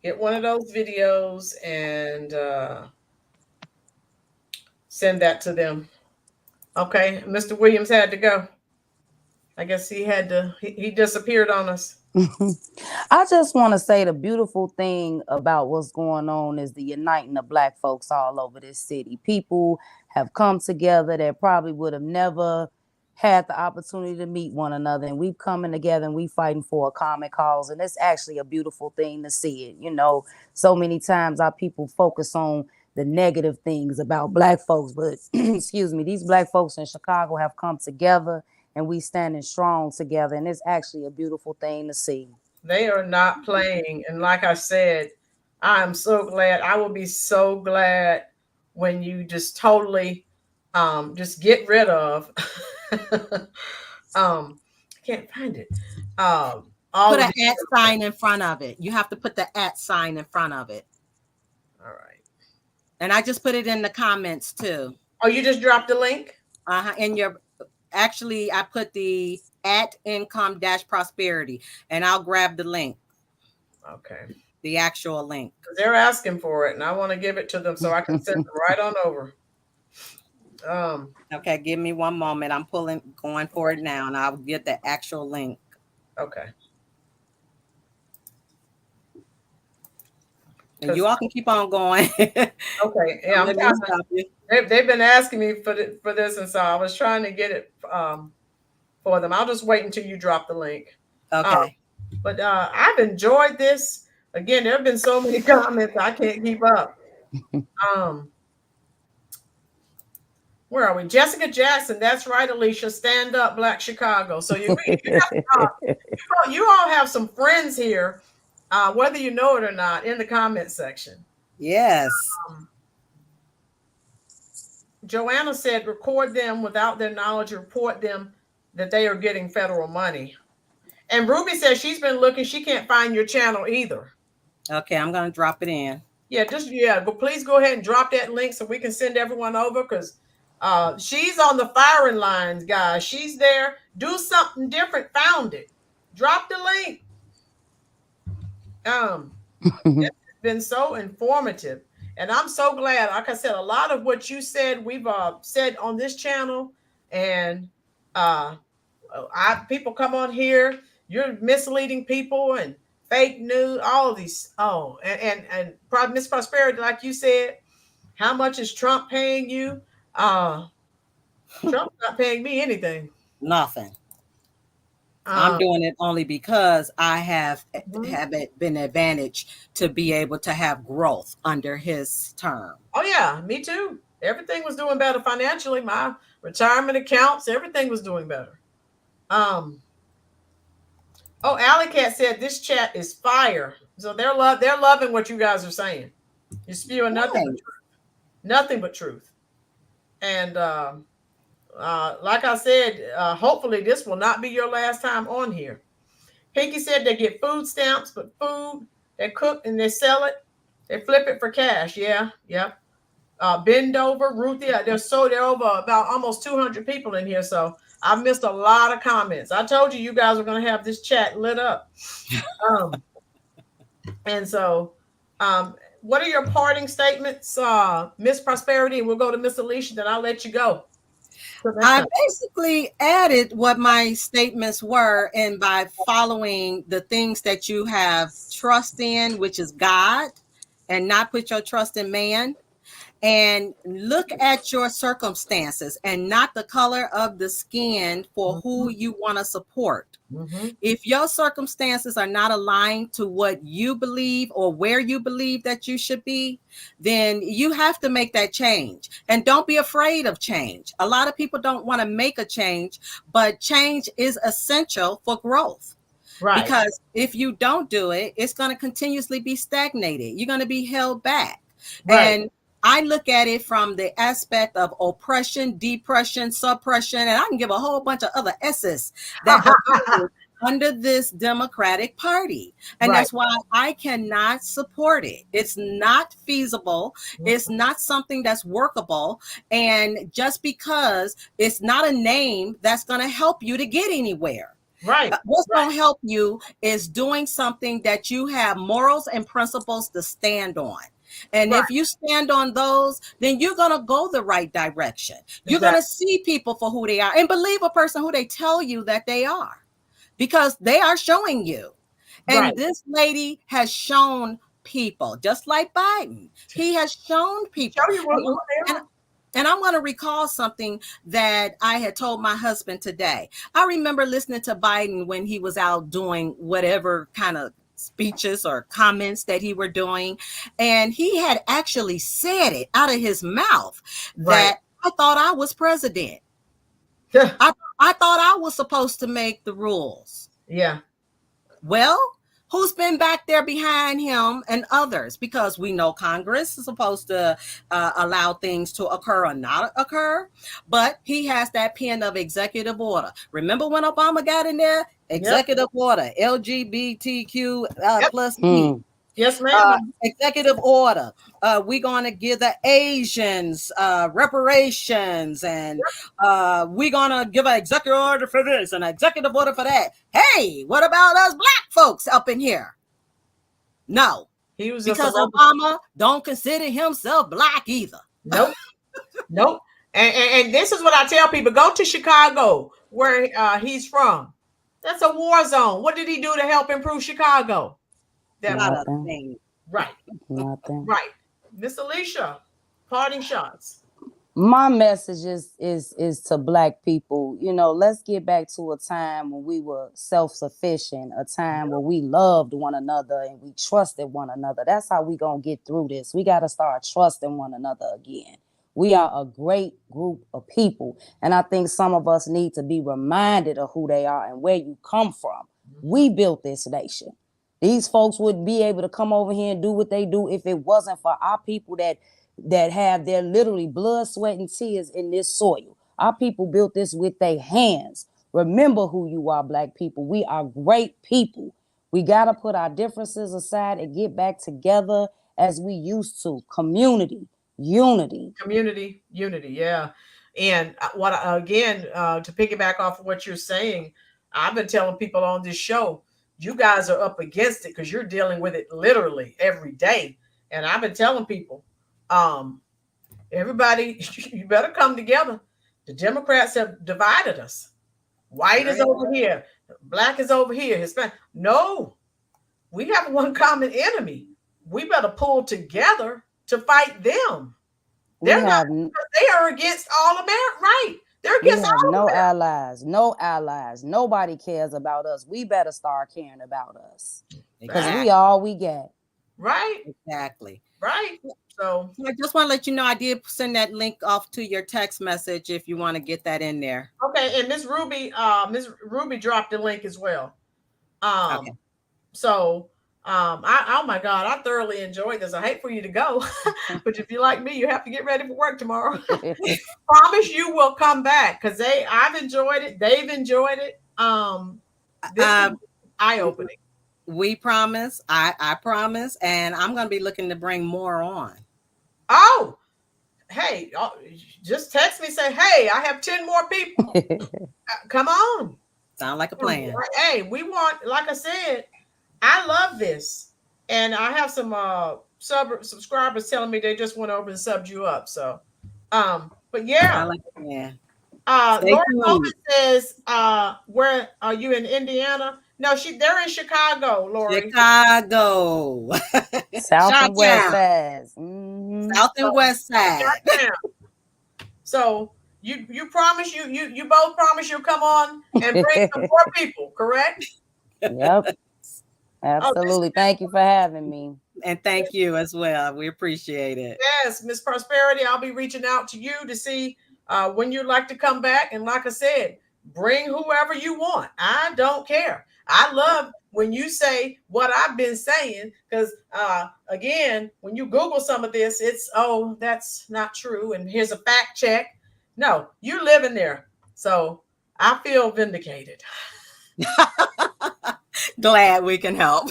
get one of those videos and send that to them. Okay, Mr. Williams had to go. I guess he had to, he disappeared on us. I just want to say the beautiful thing about what's going on is the uniting of Black folks all over this city. People have come together that probably would have never had the opportunity to meet one another, and we've coming together and we fighting for a common cause, and it's actually a beautiful thing to see it. You know, so many times our people focus on the negative things about Black folks, but excuse me, these Black folks in Chicago have come together and we standing strong together, and it's actually a beautiful thing to see. They are not playing, and like I said, I am so glad. I will be so glad when you just totally just get rid of I can't find it. Put an @ sign in front of it. You have to put the @ sign in front of it. All right. And I just put it in the comments too. Oh, you just dropped the link? In your, actually, I put the @income-prosperity, and I'll grab the link. Okay. The actual link. They're asking for it, and I want to give it to them so I can send them right on over. Okay, give me one moment. I'm going for it now, and I'll get the actual link. Okay. And you all can keep on going. Okay. Yeah, they've been asking me for this, and so I was trying to get it for them. I'll just wait until you drop the link. Okay. But I've enjoyed this. Again, there have been so many comments I can't keep up. Where are we? Jessica Jackson. That's right, Alicia. Stand up, Black Chicago. So you all have some friends here, whether you know it or not, in the comment section. Yes. Joanna said, record them without their knowledge, report them that they are getting federal money. And Ruby says she's been looking. She can't find your channel either. Okay, I'm going to drop it in. Yeah, but please go ahead and drop that link so we can send everyone over, because she's on the firing lines, guys. She's there. Do something different. Found it. Drop the link. It's been so informative, and I'm so glad. Like I said, a lot of what you said, we've said on this channel, and people come on here. You're misleading people and fake news. All of these. Oh, and Miss Prosperity, like you said, how much is Trump paying you? Trump's not paying me anything. Nothing. I'm doing it only because I have been advantaged to be able to have growth under his term. Oh yeah, me too. Everything was doing better financially. My retirement accounts, everything was doing better. Oh, Alley Cat said this chat is fire. So they're loving what you guys are saying. You're spewing nothing but truth. Nothing but truth. And like I said, hopefully this will not be your last time on here. Pinky said they get food stamps, but food, they cook and they sell it. They flip it for cash. Yeah. Yep. Bend over, Ruthie. They're over about almost 200 people in here. So I missed a lot of comments. I told you guys were going to have this chat lit up. And so, what are your parting statements, Miss Prosperity? And we'll go to Miss Alicia, then I'll let you go. I basically added what my statements were, and by following the things that you have trust in, which is God, and not put your trust in man, and look at your circumstances and not the color of the skin for who you want to support. If your circumstances are not aligned to what you believe or where you believe that you should be, then you have to make that change. And don't be afraid of change. A lot of people don't want to make a change, but change is essential for growth. Right. Because if you don't do it, it's going to continuously be stagnated. You're going to be held back. Right. And I look at it from the aspect of oppression, depression, suppression, and I can give a whole bunch of other S's that occur under this Democratic Party. And Right. that's why I cannot support it. It's not feasible. It's not something that's workable. And just because it's not a name that's going to help you to get anywhere. Right. What's going to help you is doing something that you have morals and principles to stand on. And if you stand on those, then you're going to go the right direction. You're going to see people for who they are and believe a person who they tell you that they are, because they are showing you. And this lady has shown people, just like Biden. He has shown people. Show you what they are. And I'm going to recall something that I had told my husband today. I remember listening to Biden when he was out doing whatever kind of speeches or comments that he were doing. And he had actually said it out of his mouth that I thought I was president. I thought I was supposed to make the rules. Yeah. Well, who's been back there behind him and others? Because we know Congress is supposed to allow things to occur or not occur, but he has that pen of executive order. Remember when Obama got in there? Executive order, LGBTQ plus E. Yes, ma'am. Executive order. We're going to give the Asians reparations, and we're going to give an executive order for this and an executive order for that. Hey, what about us black folks up in here? No, he was because Obama don't consider himself black either. Nope. Nope. And this is what I tell people: go to Chicago, where he's from. That's a war zone. What did he do to help improve Chicago? Nothing. Right. Nothing. Right. Miss Alicia, parting shots. My message is to black people. You know, let's get back to a time when we were self-sufficient, a time where we loved one another and we trusted one another. That's how we gonna get through this. We got to start trusting one another again. We are a great group of people, and I think some of us need to be reminded of who they are and where you come from. We built this nation. These folks wouldn't be able to come over here and do what they do if it wasn't for our people that have their literally blood, sweat, and tears in this soil. Our people built this with their hands. Remember who you are, black people. We are great people. We got to put our differences aside and get back together as we used to. Community, unity. Community, unity, yeah. And what again, to piggyback off of what you're saying, I've been telling people on this show, you guys are up against it because you're dealing with it literally every day. And I've been telling people, everybody, you better come together. The Democrats have divided us. White is over here, black is over here, Hispanic. No, we have one common enemy. We better pull together to fight them. They are against all America, right? They're against all no allies, no allies. Nobody cares about us. We better start caring about us because we all we get. Right. Exactly. Right. So I just want to let you know I did send that link off to your text message if you want to get that in there. Okay, and Miss Ruby dropped the link as well. So oh my God, I thoroughly enjoyed this. I hate for you to go, but if you like me, you have to get ready for work tomorrow. Promise you will come back because I've enjoyed it. They've enjoyed it. This is eye-opening. We promise. I promise, and I'm going to be looking to bring more on. Oh, hey, just text me. Say, hey, I have 10 more people. Come on. Sound like a plan. Hey, we want, like I said, I love this, and I have some subscribers telling me they just went over and subbed you up. So, but yeah. I like it, man. Laura Coleman says, where are you in Indiana? No, they're in Chicago, Lori. Chicago. South and West sides. Mm-hmm. South and West Side. So you promise you both promise you'll come on and bring some more people, correct? Yep. Absolutely. Thank you for having me. And thank you as well. We appreciate it. Yes, Miss Prosperity, I'll be reaching out to you to see when you'd like to come back. And like I said, bring whoever you want. I don't care. I love when you say what I've been saying, because again, when you Google some of this, it's, oh, that's not true. And here's a fact check. No, you live in there. So I feel vindicated. Glad we can help.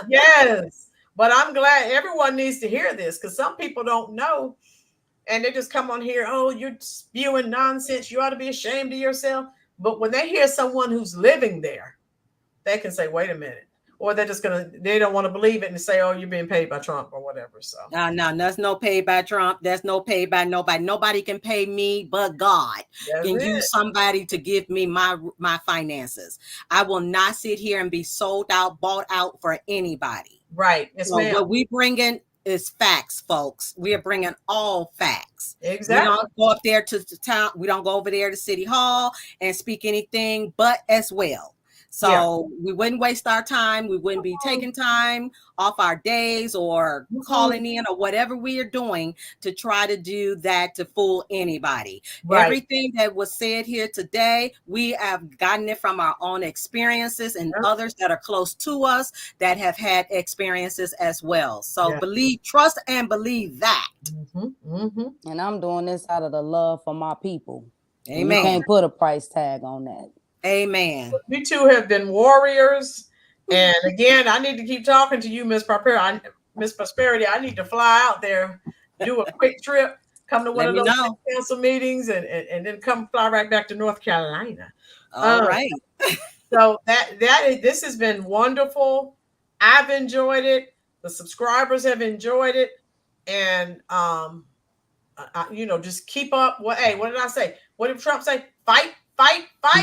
Yes. But I'm glad everyone needs to hear this, because some people don't know. And they just come on here, oh, you're spewing nonsense. You ought to be ashamed of yourself. But when they hear someone who's living there, they can say, wait a minute. Or they're just they don't want to believe it and say, oh, you're being paid by Trump or whatever. So no, that's no paid by Trump. That's no paid by nobody. Nobody can pay me but God. Can use somebody to give me my finances. I will not sit here and be sold out, bought out for anybody. Right. Yes, so what we bring in is facts, folks. We are bringing all facts. Exactly. We don't go up there to the town. We don't go over there to City Hall and speak anything but as well. So we wouldn't waste our time. We wouldn't be taking time off our days or calling in or whatever we are doing to try to do that to fool anybody. Right. Everything that was said here today, we have gotten it from our own experiences and others that are close to us that have had experiences as well. So trust and believe that. And I'm doing this out of the love for my people. Amen. You can't put a price tag on that. Amen. We two have been warriors. And again, I need to keep talking to you, Miss Prosperity. Miss Prosperity, I need to fly out there, do a quick trip, come to one of those council meetings, and then come fly right back to North Carolina. All right. So this has been wonderful. I've enjoyed it. The subscribers have enjoyed it. And just keep up. What did I say? What did Trump say? Fight.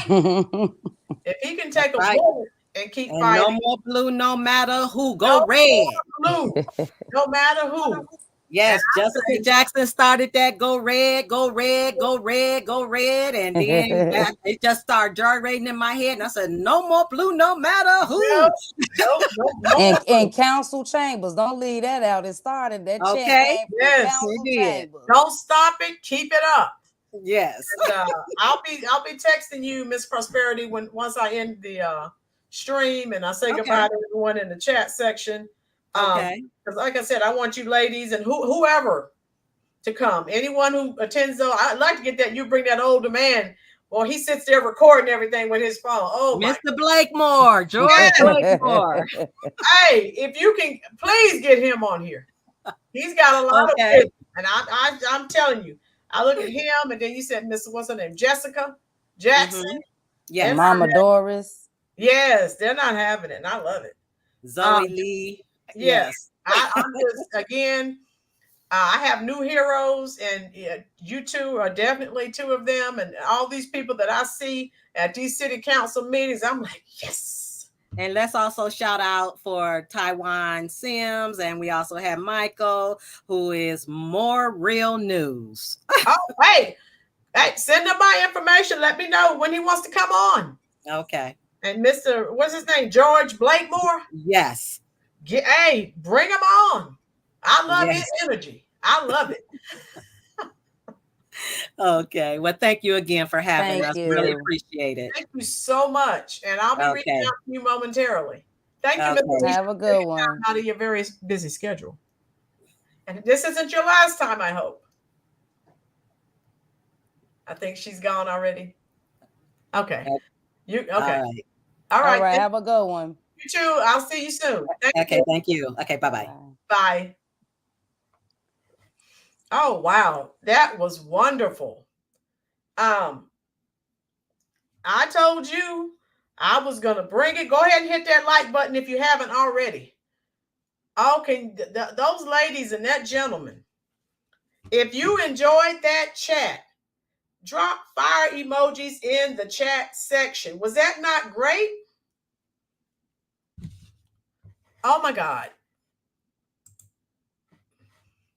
If he can take a bullet and keep fighting. No more blue, no matter who. Go red. Blue, no matter who. Yes, Jessica Jackson started that. Go red, go red, go red, go red. And then it just started gyrating in my head. And I said, no more blue, no matter who. And council chambers. Don't leave that out. It started that chant. Yes, council chambers. Don't stop it. Keep it up. Yes. And, I'll be texting you, Miss Prosperity, once I end the stream, and I say goodbye to everyone in the chat section. Because like I said, I want you ladies and whoever to come. Anyone who attends, though, I'd like to get that. You bring that older man. Well, he sits there recording everything with his phone. Oh, Mr. Blakemore, George Blakemore. Hey, if you can, please get him on here. He's got a lot of business, and I'm telling you. I look at him, and then you said, what's her name? Jessica Jackson. Yeah, Mama Doris. Yes, they're not having it, and I love it. Zoe Lee. Yes. I'm just, again, I have new heroes, and you two are definitely two of them, and all these people that I see at these city council meetings, I'm like, yes. And let's also shout out for Taiwan Sims. And we also have Michael, who is More Real News. Oh, hey, send him my information. Let me know when he wants to come on. Okay. And Mr. what's his name? George Blakemore? Yes. Hey, bring him on. I love his energy. I love it. Okay. Well, thank you again for having us. Really appreciate it. Thank you so much. And I'll be reaching out to you momentarily. Thank you, Mr. Have a good one. Out of your very busy schedule. And this isn't your last time, I hope. I think she's gone already. Okay. All right. Have a good one. You too. I'll see you soon. Thank you. Okay, bye-bye. Bye. Oh, wow. That was wonderful. I told you I was going to bring it. Go ahead and hit that like button if you haven't already. Okay, those ladies and that gentleman, if you enjoyed that chat, drop fire emojis in the chat section. Was that not great? Oh, my God.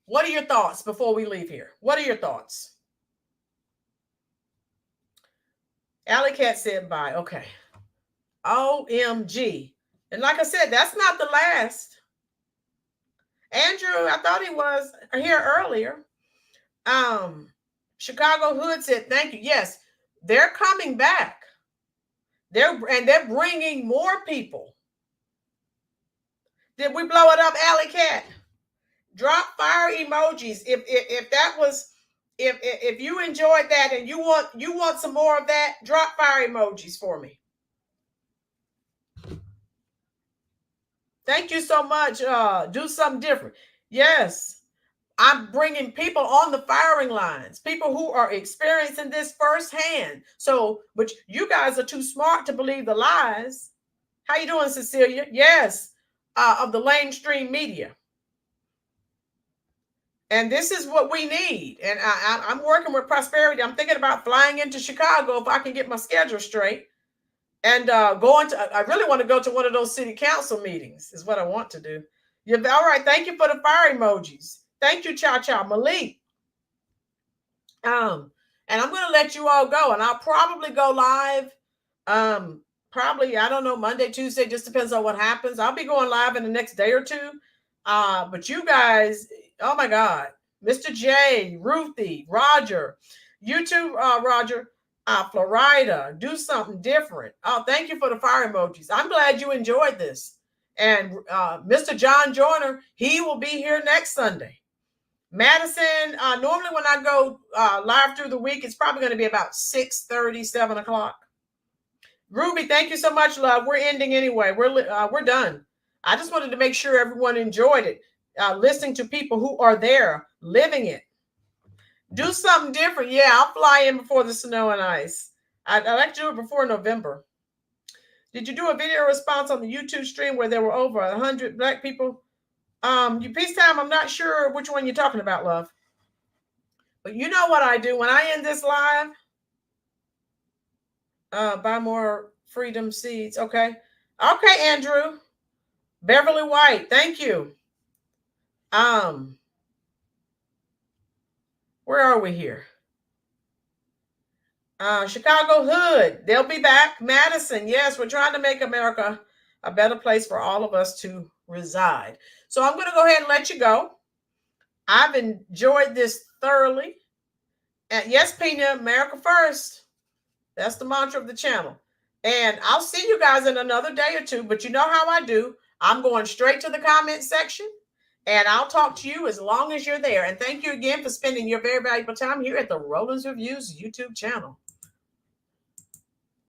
What are your thoughts before we leave here? What are your thoughts? Alley Cat said bye. Okay. OMG. And like I said, that's not the last. Andrew, I thought he was here earlier. Chicago Hood said, thank you. Yes, they're coming back. They're bringing more people. Did we blow it up, Alley Cat? Drop fire emojis. If that was if you enjoyed that and you want some more of that, drop fire emojis for me. Thank you so much. Do something different. Yes, I'm bringing people on the firing lines, people who are experiencing this firsthand. So, but you guys are too smart to believe the lies. How you doing, Cecilia? Yes, of the mainstream media. And this is what we need. And I'm working with Prosperity. I'm thinking about flying into Chicago if I can get my schedule straight. And going to, I really want to go to one of those city council meetings is what I want to do. You're all right. Thank you for the fire emojis. Thank you, Cha Cha Malik. And I'm going to let you all go, and I'll probably go live. Probably, I don't know, Monday, Tuesday, just depends on what happens. I'll be going live in the next day or two. But you guys, oh my God, Mr. J, Ruthie, Roger, you too, Roger, Florida, do something different. Oh, thank you for the fire emojis. I'm glad you enjoyed this. And Mr. John Joyner, he will be here next Sunday. Madison, normally when I go live through the week, it's probably going to be about 6:30, 7 o'clock. Ruby, thank you so much, love. We're ending anyway. We're done. I just wanted to make sure everyone enjoyed it, listening to people who are there, living it. Do something different. Yeah, I'll fly in before the snow and ice. I'd like to do it before November. Did you do a video response on the YouTube stream where there were over 100 Black people? Peacetime, I'm not sure which one you're talking about, love. But you know what I do when I end this live? Buy more freedom seeds. Okay. Okay, Andrew. Beverly White, thank you. Where are we here? Chicago Hood, they'll be back. Madison, yes, we're trying to make America a better place for all of us to reside. So I'm going to go ahead and let you go. I've enjoyed this thoroughly. And yes, Pina, America first. That's the mantra of the channel. And I'll see you guys in another day or two, but you know how I do. I'm going straight to the comment section, and I'll talk to you as long as you're there. And thank you again for spending your very valuable time here at the Rollins Reviews YouTube channel.